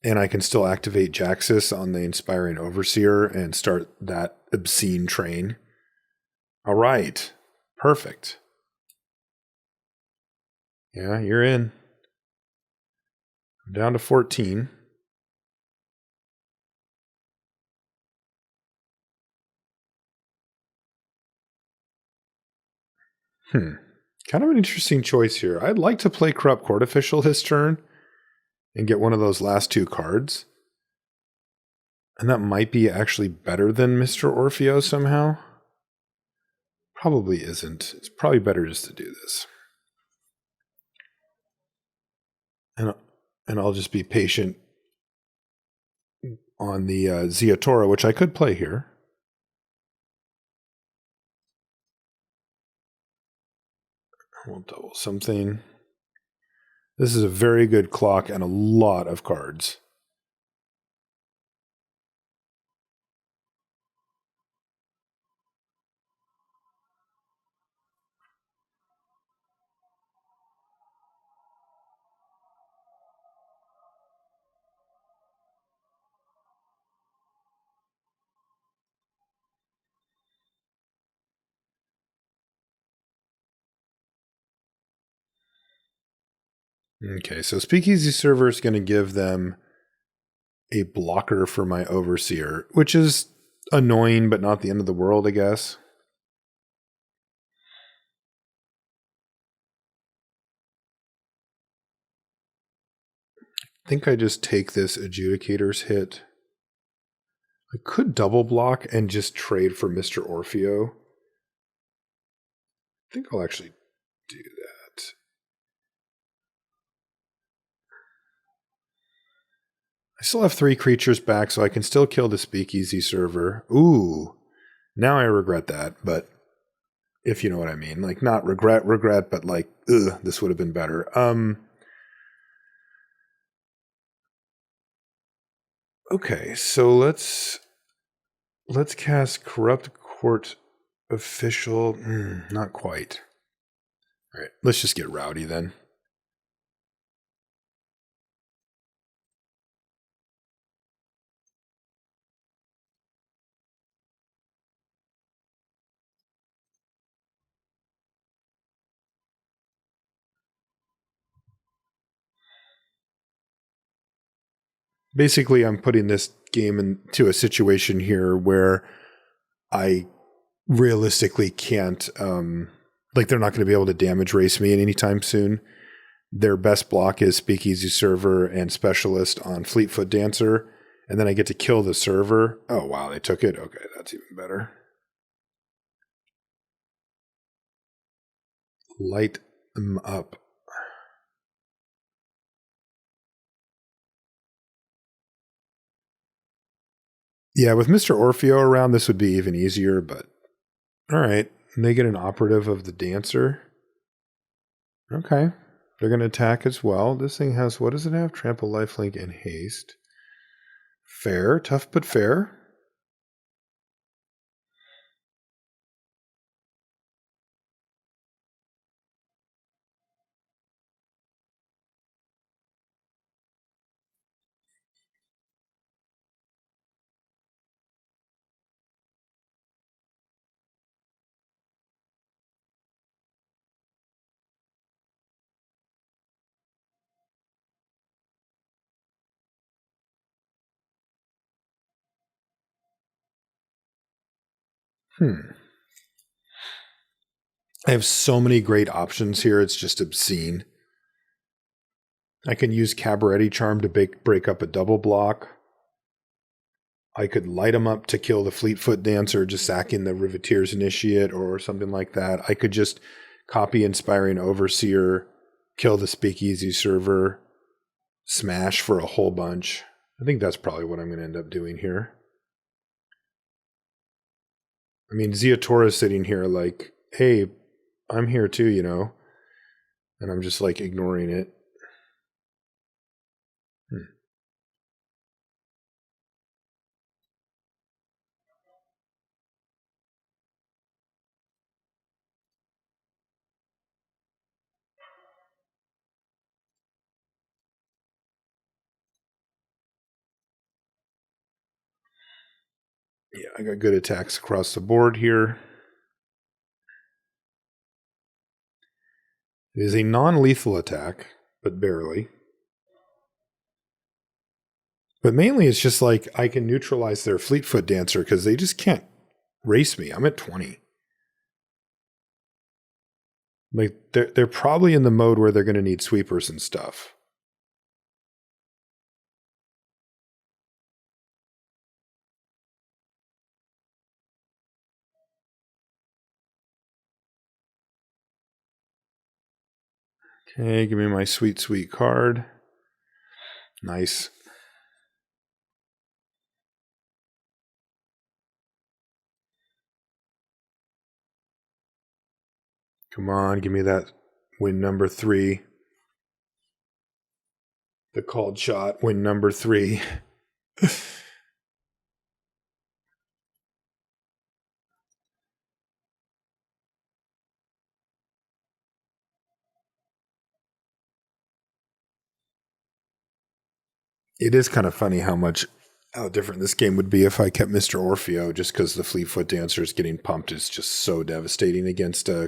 And I can still activate Jaxus on the Inspiring Overseer and start that obscene train. All right. Perfect. Yeah, you're in. I'm down to 14. Kind of an interesting choice here. I'd like to play Corrupt Court Official this turn and get one of those last two cards. And that might be actually better than Mr. Orfeo somehow. Probably isn't. It's probably better just to do this. And I'll just be patient on the Ziatora, which I could play here. We'll double something. This is a very good clock and a lot of cards. Okay, so Speakeasy Server is going to give them a blocker for my Overseer, which is annoying, but not the end of the world, I guess. I think I just take this Adjudicator's hit. I could double block and just trade for Mr. Orfeo. I think I'll actually do that. I still have 3 creatures back, so I can still kill the Speakeasy Server. Ooh, now I regret that, but if you know what I mean. Like, not regret, but like, ugh, this would have been better. Okay, so let's cast Corrupt Court Official. Not quite. All right, let's just get rowdy then. Basically, I'm putting this game into a situation here where I realistically can't, like, they're not going to be able to damage race me anytime soon. Their best block is Speakeasy Server and Specialist on Fleetfoot Dancer, and then I get to kill the server. Oh, wow, they took it? Okay, that's even better. Light them up. Yeah, with Mr. Orfeo around, this would be even easier, but all right. And they get an operative of the Dancer. Okay. They're going to attack as well. This thing has, what does it have? Trample, Lifelink, and Haste. Fair. Tough, but fair. I have so many great options here. It's just obscene. I can use Cabaret Charm to break up a double block. I could light him up to kill the Fleetfoot Dancer, just sacking the Riveteers Initiate or something like that. I could just copy Inspiring Overseer, kill the Speakeasy Server, smash for a whole bunch. I think that's probably what I'm going to end up doing here. I mean, Ziatora's sitting here like, hey, I'm here too, you know? And I'm just like ignoring it. Yeah, I got good attacks across the board here. It is a non-lethal attack, but barely. But mainly it's just like I can neutralize their Fleetfoot Dancer because they just can't race me. I'm at 20. Like they're probably in the mode where they're going to need sweepers and stuff. Okay, give me my sweet, sweet card. Nice. Come on, give me that win number 3. The called shot, win number 3. It is kind of funny how different this game would be if I kept Mr. Orfeo, just because the Fleetfoot Dancers getting pumped is just so devastating against a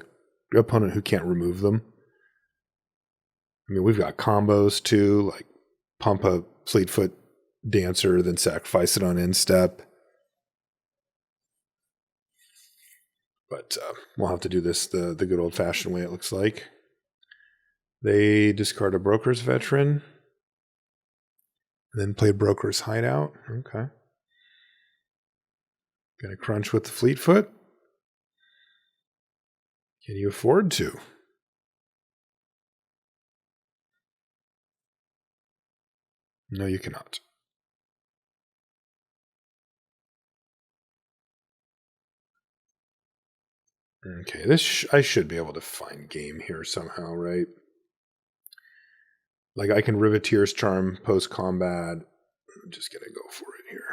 opponent who can't remove them. I mean, we've got combos too, like pump a Fleetfoot Dancer, then sacrifice it on instep. But we'll have to do this the good old-fashioned way, it looks like. They discard a Broker's Veteran, then play Broker's Hideout. Okay. Gonna crunch with the Fleetfoot. Can you afford to? No, you cannot. Okay, I should be able to find game here somehow, right? Like I can Riveteer's Charm post-combat. I'm just gonna go for it here.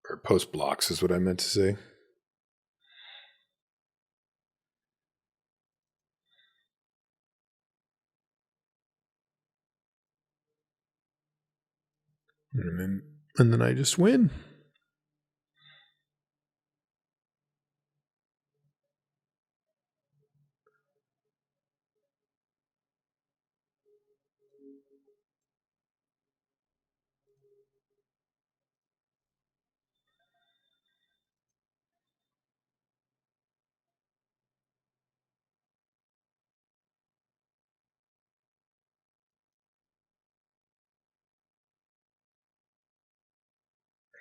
Or post-blocks is what I meant to say. And then I just win.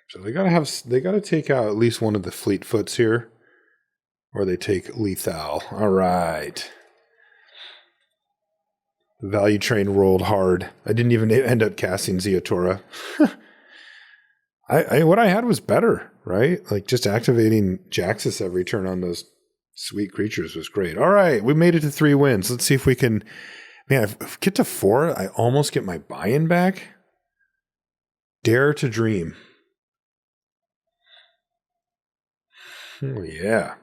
So they gotta take out at least one of the Fleetfoots here, or they take lethal. All right. The value train rolled hard. I didn't even end up casting Ziatora. What I had was better, right? Like just activating Jaxus every turn on those sweet creatures was great. All right, we made it to 3 wins. Let's see if we can. Man, if we get to 4, I almost get my buy-in back. Dare to dream. Oh, yeah.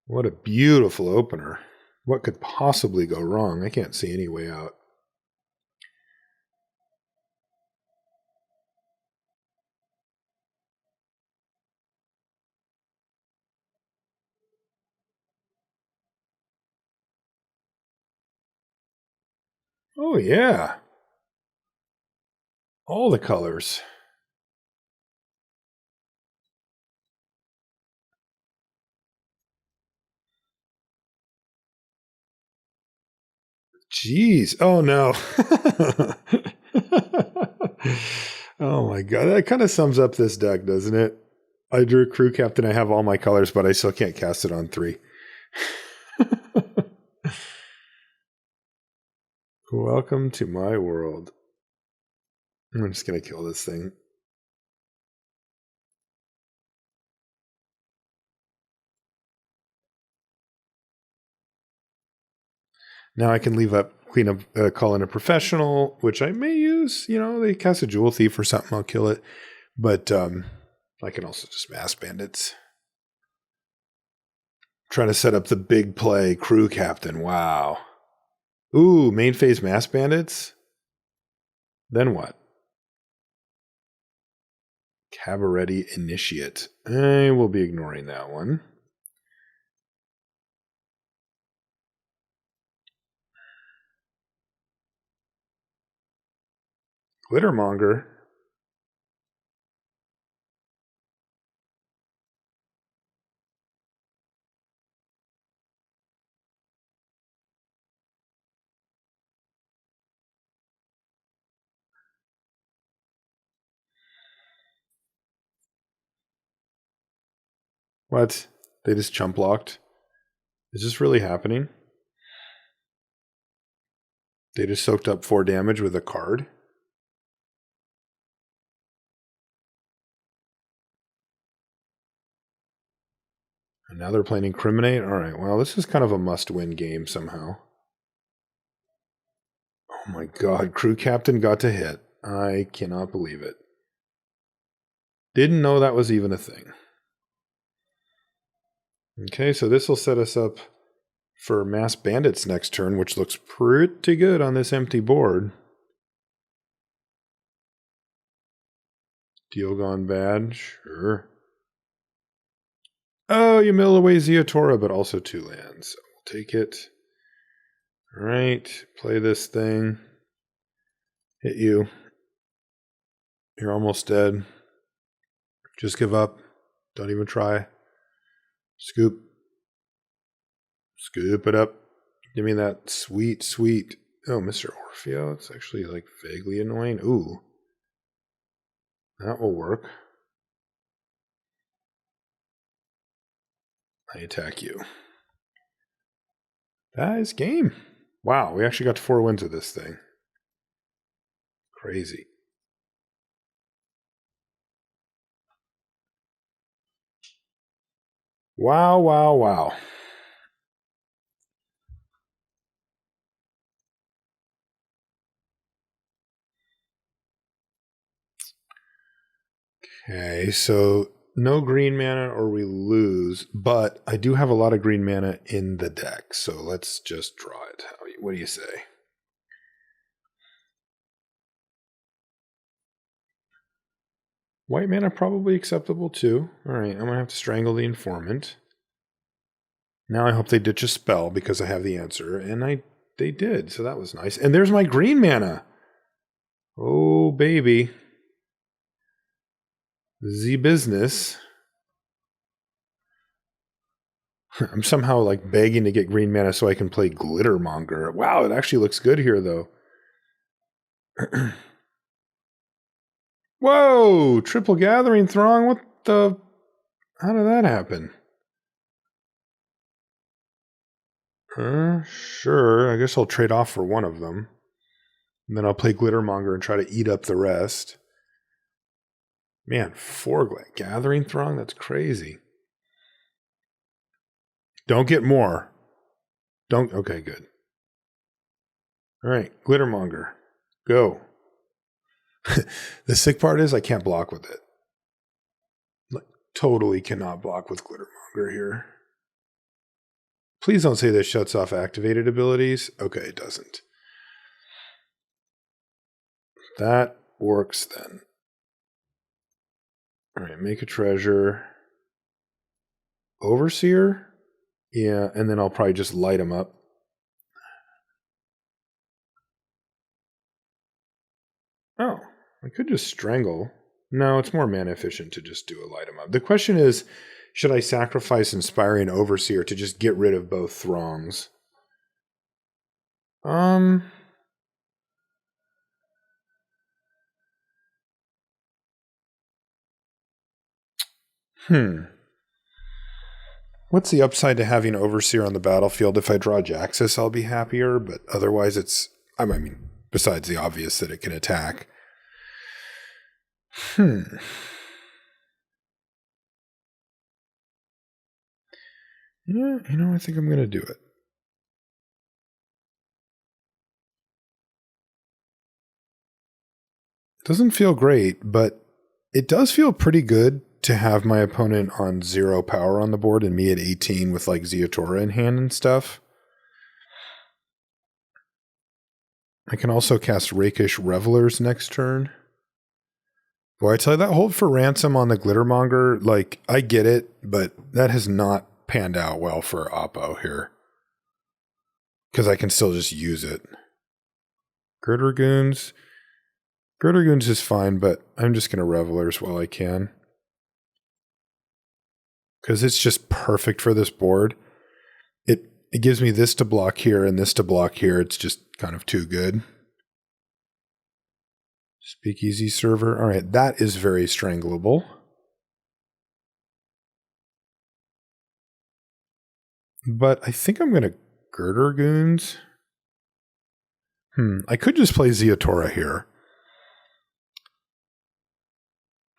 What a beautiful opener. What could possibly go wrong? I can't see any way out. Oh, yeah. All the colors. Jeez. Oh, no. Oh, my God. That kind of sums up this deck, doesn't it? I drew Crew Captain. I have all my colors, but I still can't cast it on 3. Welcome to my world. I'm just going to kill this thing. Now I can leave up, clean up, call in a professional, which I may use. You know, they cast a Jewel Thief or something, I'll kill it. But I can also just Mass Bandits. Trying to set up the big play, Crew Captain. Wow. Ooh, main phase Mass Bandits? Then what? Cabaret Initiate. I will be ignoring that one. Glittermonger. What? They just chump blocked? Is this really happening? They just soaked up 4 damage with a card? And now they're playing Incriminate? Alright, well, this is kind of a must-win game somehow. Oh my god, Crew Captain got to hit. I cannot believe it. Didn't know that was even a thing. Okay, so this will set us up for Mass Bandits next turn, which looks pretty good on this empty board. Deal gone bad? Sure. Oh, you mill away Zeotora, but also 2 lands. So we'll take it. Alright, play this thing. Hit you. You're almost dead. Just give up. Don't even try. Scoop. Scoop it up. Give me that sweet, sweet. Oh, Mr. Orfeo. It's actually like vaguely annoying. Ooh. That will work. I attack you. That is game. Wow, we actually got 4 wins with this thing. Crazy. Wow, wow, wow. Okay, so no green mana or we lose, but I do have a lot of green mana in the deck, so let's just draw it. What do you say? White mana probably acceptable too. Alright, I'm going to have to strangle the informant. Now I hope they ditch a spell because I have the answer, and they did, so that was nice. And there's my green mana! Oh, baby. The business. I'm somehow like begging to get green mana so I can play Glittermonger. Wow, it actually looks good here though. Whoa! Triple Gathering Throng? What the... How did that happen? Sure. I guess I'll trade off for one of them. And then I'll play Glittermonger and try to eat up the rest. Man, 4 Gathering Throng? That's crazy. Don't get more. Don't... Okay, good. Alright, Glittermonger. Go. The sick part is I can't block with it. Like, totally cannot block with Glittermonger here. Please don't say this shuts off activated abilities. Okay, it doesn't. That works then. Alright, make a treasure. Overseer? Yeah, and then I'll probably just light them up. I could just strangle. No, it's more mana efficient to just do a light 'em up. The question is, should I sacrifice Inspiring Overseer to just get rid of both Throngs? What's the upside to having Overseer on the battlefield? If I draw Jaxus, I'll be happier, but otherwise it's... I mean, besides the obvious that it can attack. Yeah, I think I'm going to do it. Doesn't feel great, but it does feel pretty good to have my opponent on 0 power on the board and me at 18 with like Zeotora in hand and stuff. I can also cast Rakish Revelers next turn. Boy, I tell you, that hold for ransom on the Glittermonger, like, I get it, but that has not panned out well for Oppo here. Because I can still just use it. Girder Goons is fine, but I'm just going to Revelers while I can. Because it's just perfect for this board. It gives me this to block here and this to block here. It's just kind of too good. Speakeasy Server. All right, that is very strangleable. But I think I'm going to Girder Goons. I could just play Zeotora here.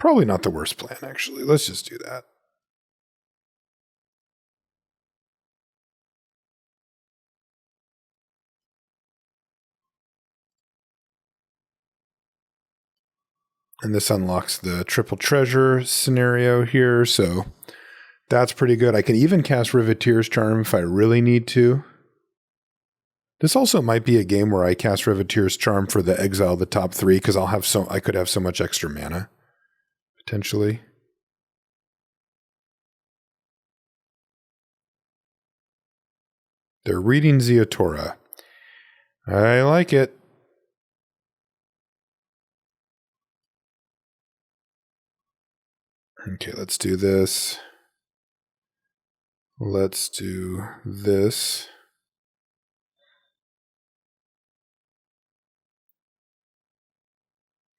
Probably not the worst plan, actually. Let's just do that. And this unlocks the triple treasure scenario here, so that's pretty good. I can even cast Riveteer's Charm if I really need to. This also might be a game where I cast Riveteer's Charm for the exile the top 3, because I could have so much extra mana, potentially. They're reading Zeotora. I like it. Okay, let's do this. Let's do this.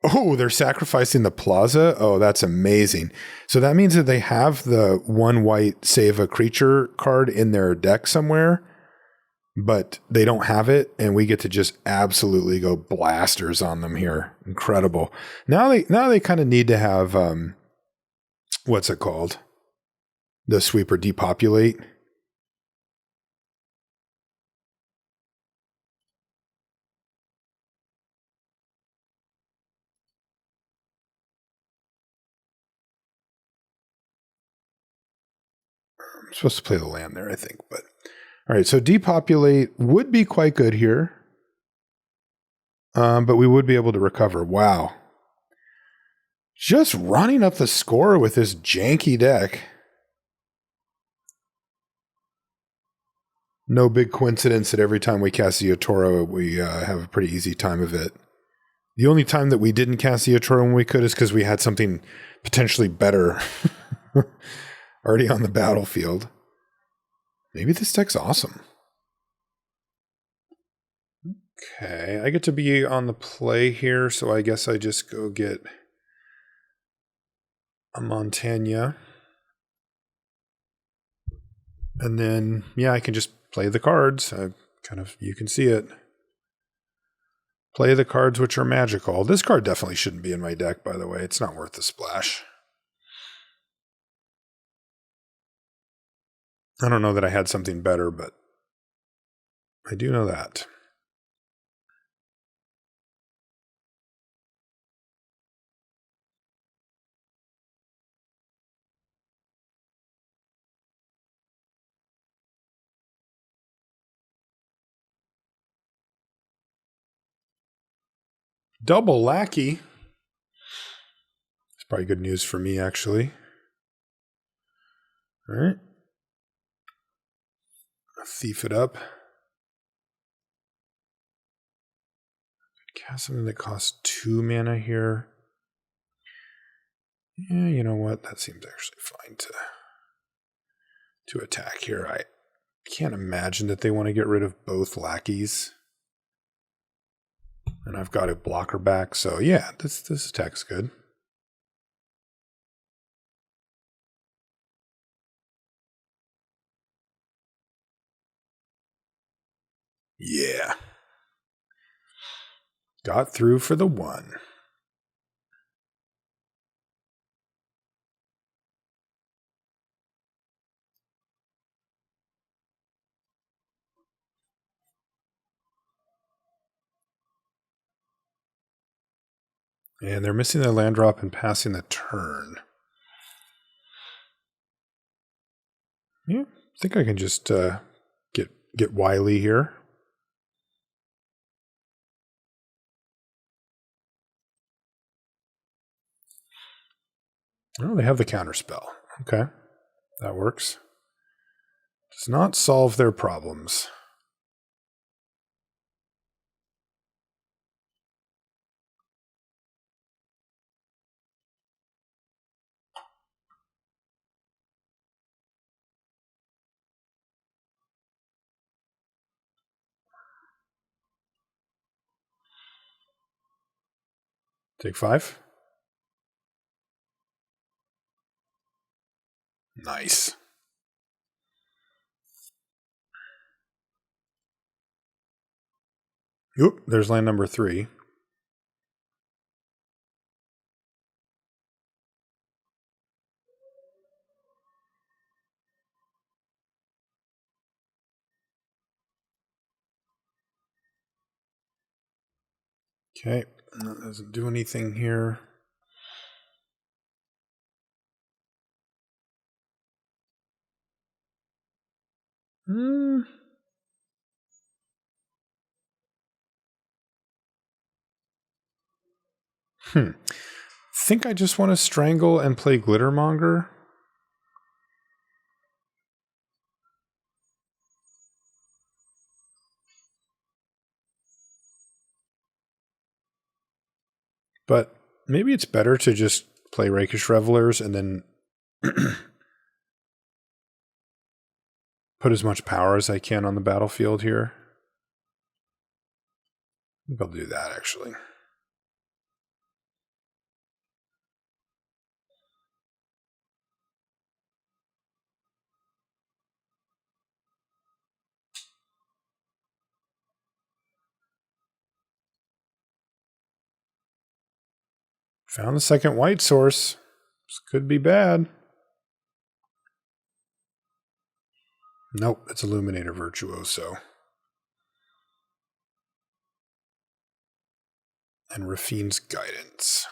Oh, they're sacrificing the Plaza? Oh, that's amazing. So that means that they have the 1 white save a creature card in their deck somewhere, but they don't have it, and we get to just absolutely go blasters on them here. Incredible. Now they kind of need to have what's it called? The sweeper depopulate. I'm supposed to play the land there, I think, but all right, so depopulate would be quite good here. But we would be able to recover. Wow. Just running up the score with this janky deck. No big coincidence that every time we cast Zeotora, we have a pretty easy time of it. The only time that we didn't cast Zeotora when we could is because we had something potentially better already on the battlefield. Maybe this deck's awesome. Okay, I get to be on the play here, so I guess I just go get a Montagna. And then, yeah, I can just play the cards. You can see it. Play the cards which are magical. This card definitely shouldn't be in my deck, by the way. It's not worth the splash. I don't know that I had something better, but I do know that. Double Lackey. It's probably good news for me, actually. All right. Thief it up. Cast something that costs 2 mana here. Yeah, you know what? That seems actually fine to attack here. I can't imagine that they want to get rid of both lackeys. And I've got a blocker back, so yeah, this attack's good. Yeah. Got through for the 1. And they're missing their land drop and passing the turn. Yeah, I think I can just get wily here. Oh, they have the counterspell. Okay, that works. Does not solve their problems. Take 5. Nice. Oop, there's land number 3. Okay, that doesn't do anything here. Hmm. Think I just want to strangle and play Glittermonger. But maybe it's better to just play Rakish Revelers and then put as much power as I can on the battlefield here. I think I'll do that, actually. Found the second white source. This could be bad. Nope, it's Illuminator Virtuoso. And Rafine's Guidance.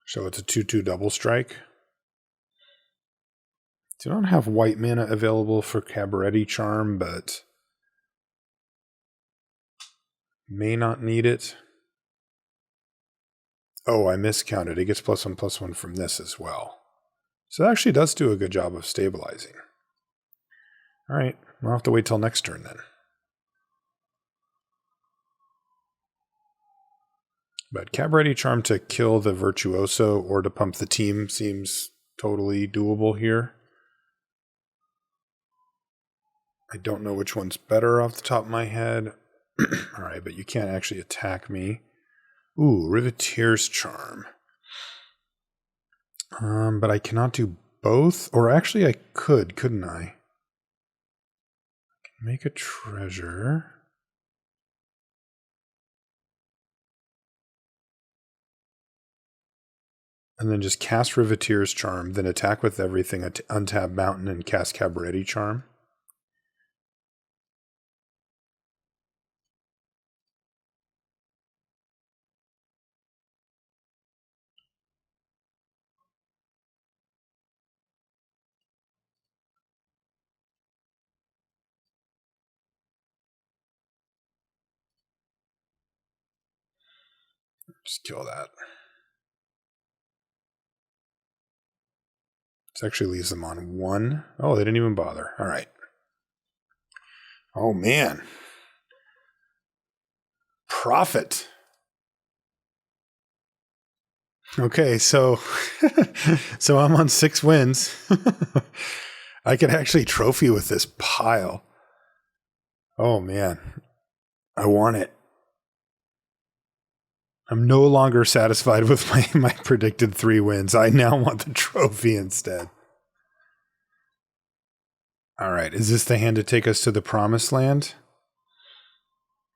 So it's a 2/2 double strike. Do not have white mana available for Cabaret Charm, but may not need it. Oh, I miscounted. It gets +1/+1 from this as well. So it actually does do a good job of stabilizing. All right, I'll have to wait till next turn then. But Cabaret Charm to kill the Virtuoso or to pump the team seems totally doable here. I don't know which one's better off the top of my head. All right, but you can't actually attack me. Ooh, Riveteer's Charm. But I cannot do both. Or actually I could, couldn't I? I can make a treasure. And then just cast Riveteer's Charm, then attack with everything, untap Mountain, and cast Cabaret Charm. Just kill that. This actually leaves them on 1. Oh, they didn't even bother. All right. Oh, man. Profit. Okay, so so I'm on 6 wins. I could actually trophy with this pile. Oh man, I want it. I'm no longer satisfied with my predicted 3 wins. I now want the trophy instead. All right, is this the hand to take us to the promised land?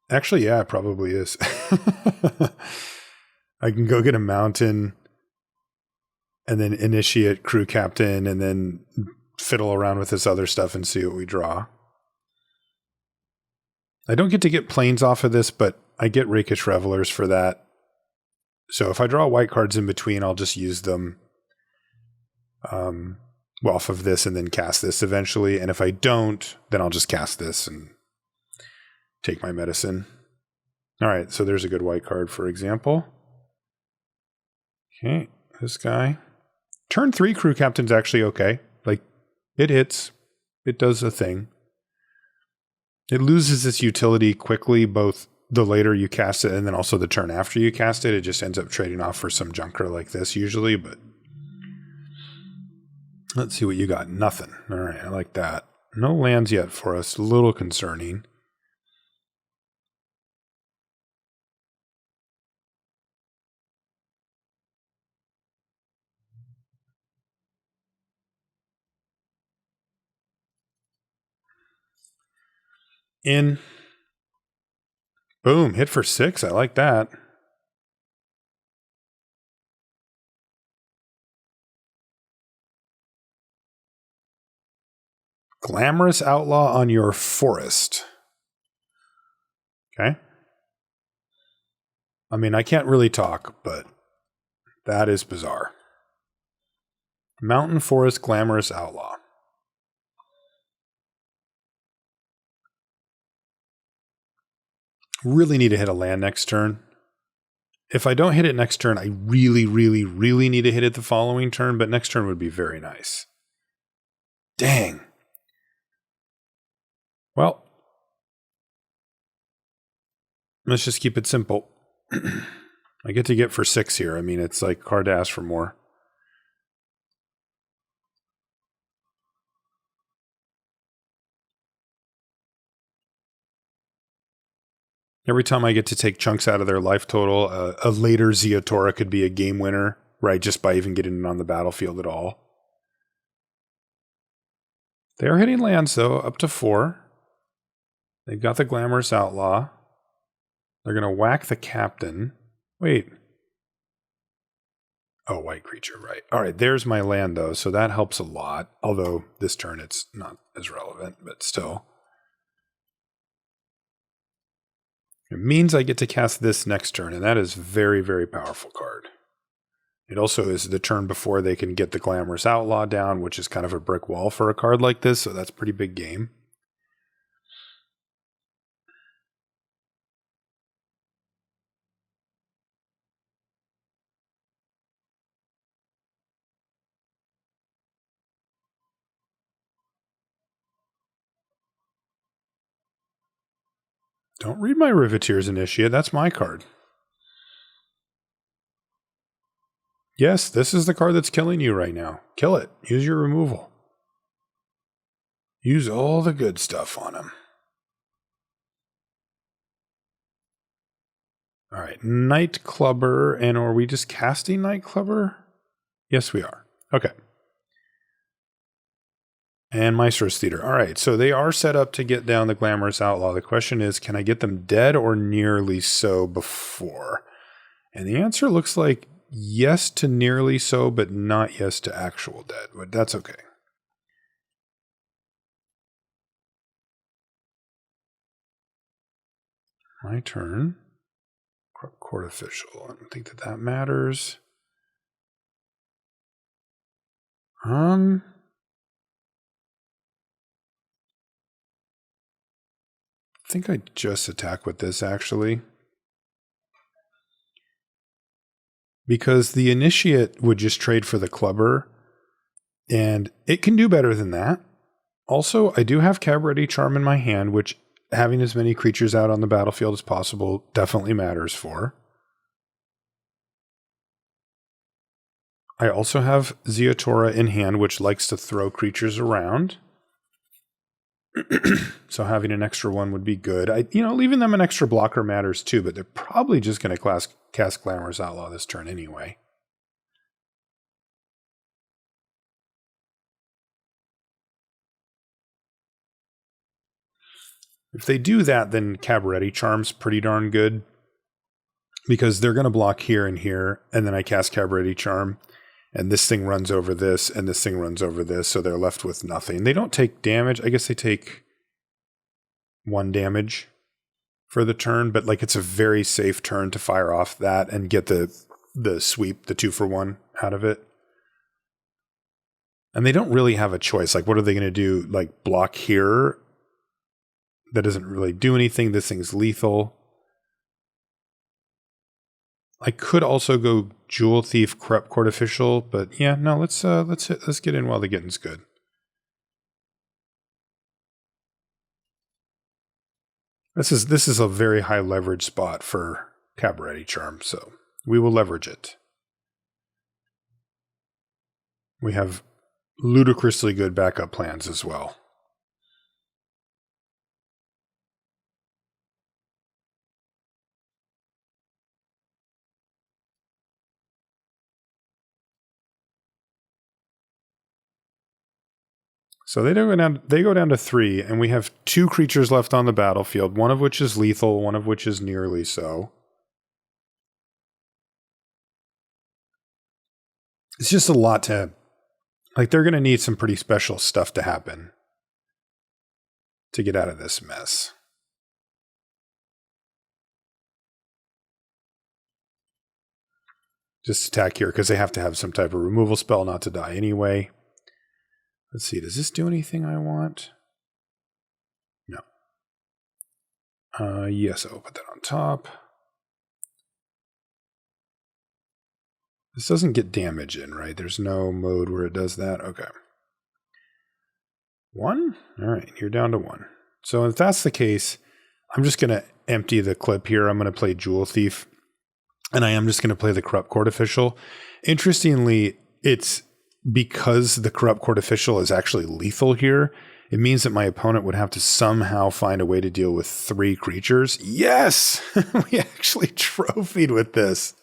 Actually, yeah, it probably is. I can go get a mountain and then initiate crew captain and then fiddle around with this other stuff and see what we draw. I don't get to get planes off of this, but I get rakish revelers for that. So if I draw white cards in between, I'll just use them off of this and then cast this eventually. And if I don't, then I'll just cast this and take my medicine. All right, so there's a good white card, for example. Okay, this guy. Turn 3 crew captain's actually okay. Like, it hits. It does a thing. It loses its utility quickly, both the later you cast it and then also the turn after you cast it. It just ends up trading off for some junker like this usually, but let's see what you got. Nothing. All right, I like that. No lands yet for us. A little concerning. In. Boom, hit for 6. I like that. Glamorous outlaw on your forest. Okay. I mean, I can't really talk, but that is bizarre. Mountain forest glamorous outlaw. Really need to hit a land next turn. If I don't hit it next turn, I really, really, really need to hit it the following turn, but next turn would be very nice. Dang. Well, let's just keep it simple. I get to get for 6 here. I mean, it's like hard to ask for more. Every time I get to take chunks out of their life total, a later Zeotora could be a game winner, right? Just by even getting it on the battlefield at all. They are hitting lands, though, up to 4. They've got the Glamorous Outlaw. They're going to whack the Captain. Wait. Oh, white creature, right. All right, there's my land, though, so that helps a lot. Although this turn it's not as relevant, but still. It means I get to cast this next turn, and that is very, very powerful card. It also is the turn before they can get the Glamorous Outlaw down, which is kind of a brick wall for a card like this, so that's a pretty big game. Don't read my Riveteers Initiate, that's my card. Yes, this is the card that's killing you right now. Kill it. Use your removal. Use all the good stuff on him. All right, Night Clubber, and are we just casting Night Clubber? Yes, we are. Okay. And Maestro's Theater. All right, so they are set up to get down the Glamorous Outlaw. The question is, can I get them dead or nearly so before? And the answer looks like yes to nearly so, but not yes to actual dead. But that's okay. My turn. Court official. I don't think that matters. I think I just attack with this, actually. Because the Initiate would just trade for the Clubber, and it can do better than that. Also, I do have Cabaret Charm in my hand, which having as many creatures out on the battlefield as possible definitely matters for. I also have Zeotora in hand, which likes to throw creatures around. So having an extra one would be good. Leaving them an extra blocker matters too, but they're probably just going to cast Glamorous Outlaw this turn anyway. If they do that, then Cabaret Charm's pretty darn good, because they're going to block here and here, and then I cast Cabaret Charm, and this thing runs over this, and this thing runs over this, so they're left with nothing. They don't take damage. I guess they take 1 damage for the turn, but like it's a very safe turn to fire off that and get the sweep, the 2-for-1 out of it. And they don't really have a choice. Like, what are they going to do? Like, block here? That doesn't really do anything. This thing's lethal. I could also go Jewel Thief, Corrupt Court Official, but yeah, no, let's get in while the getting's good. This is a very high leverage spot for Cabaret Charm, so we will leverage it. We have ludicrously good backup plans as well. So they go down to 3, and we have 2 creatures left on the battlefield, one of which is lethal, one of which is nearly so. It's just a lot to... Like, they're going to need some pretty special stuff to happen to get out of this mess. Just attack here, because they have to have some type of removal spell not to die anyway. Let's see, does this do anything I want? No. Yes, I'll put that on top. This doesn't get damage in, right? There's no mode where it does that. Okay. 1? All right, you're down to 1. So if that's the case, I'm just going to empty the clip here. I'm going to play Jewel Thief, and I am just going to play the Corrupt Court Official. Interestingly, it's because the Corrupt Court Official is actually lethal here. It means that my opponent would have to somehow find a way to deal with 3 creatures. Yes! We actually trophied with this.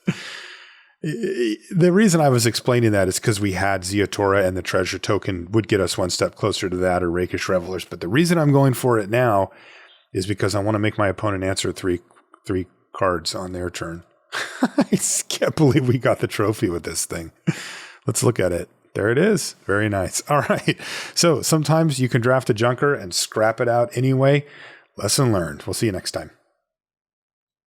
The reason I was explaining that is because we had Zeotora, and the treasure token would get us one step closer to that, or Rakish Revelers. But the reason I'm going for it now is because I want to make my opponent answer three cards on their turn. I can't believe we got the trophy with this thing. Let's look at it. There it is. Very nice. All right. So sometimes you can draft a junker and scrap it out anyway. Lesson learned. We'll see you next time.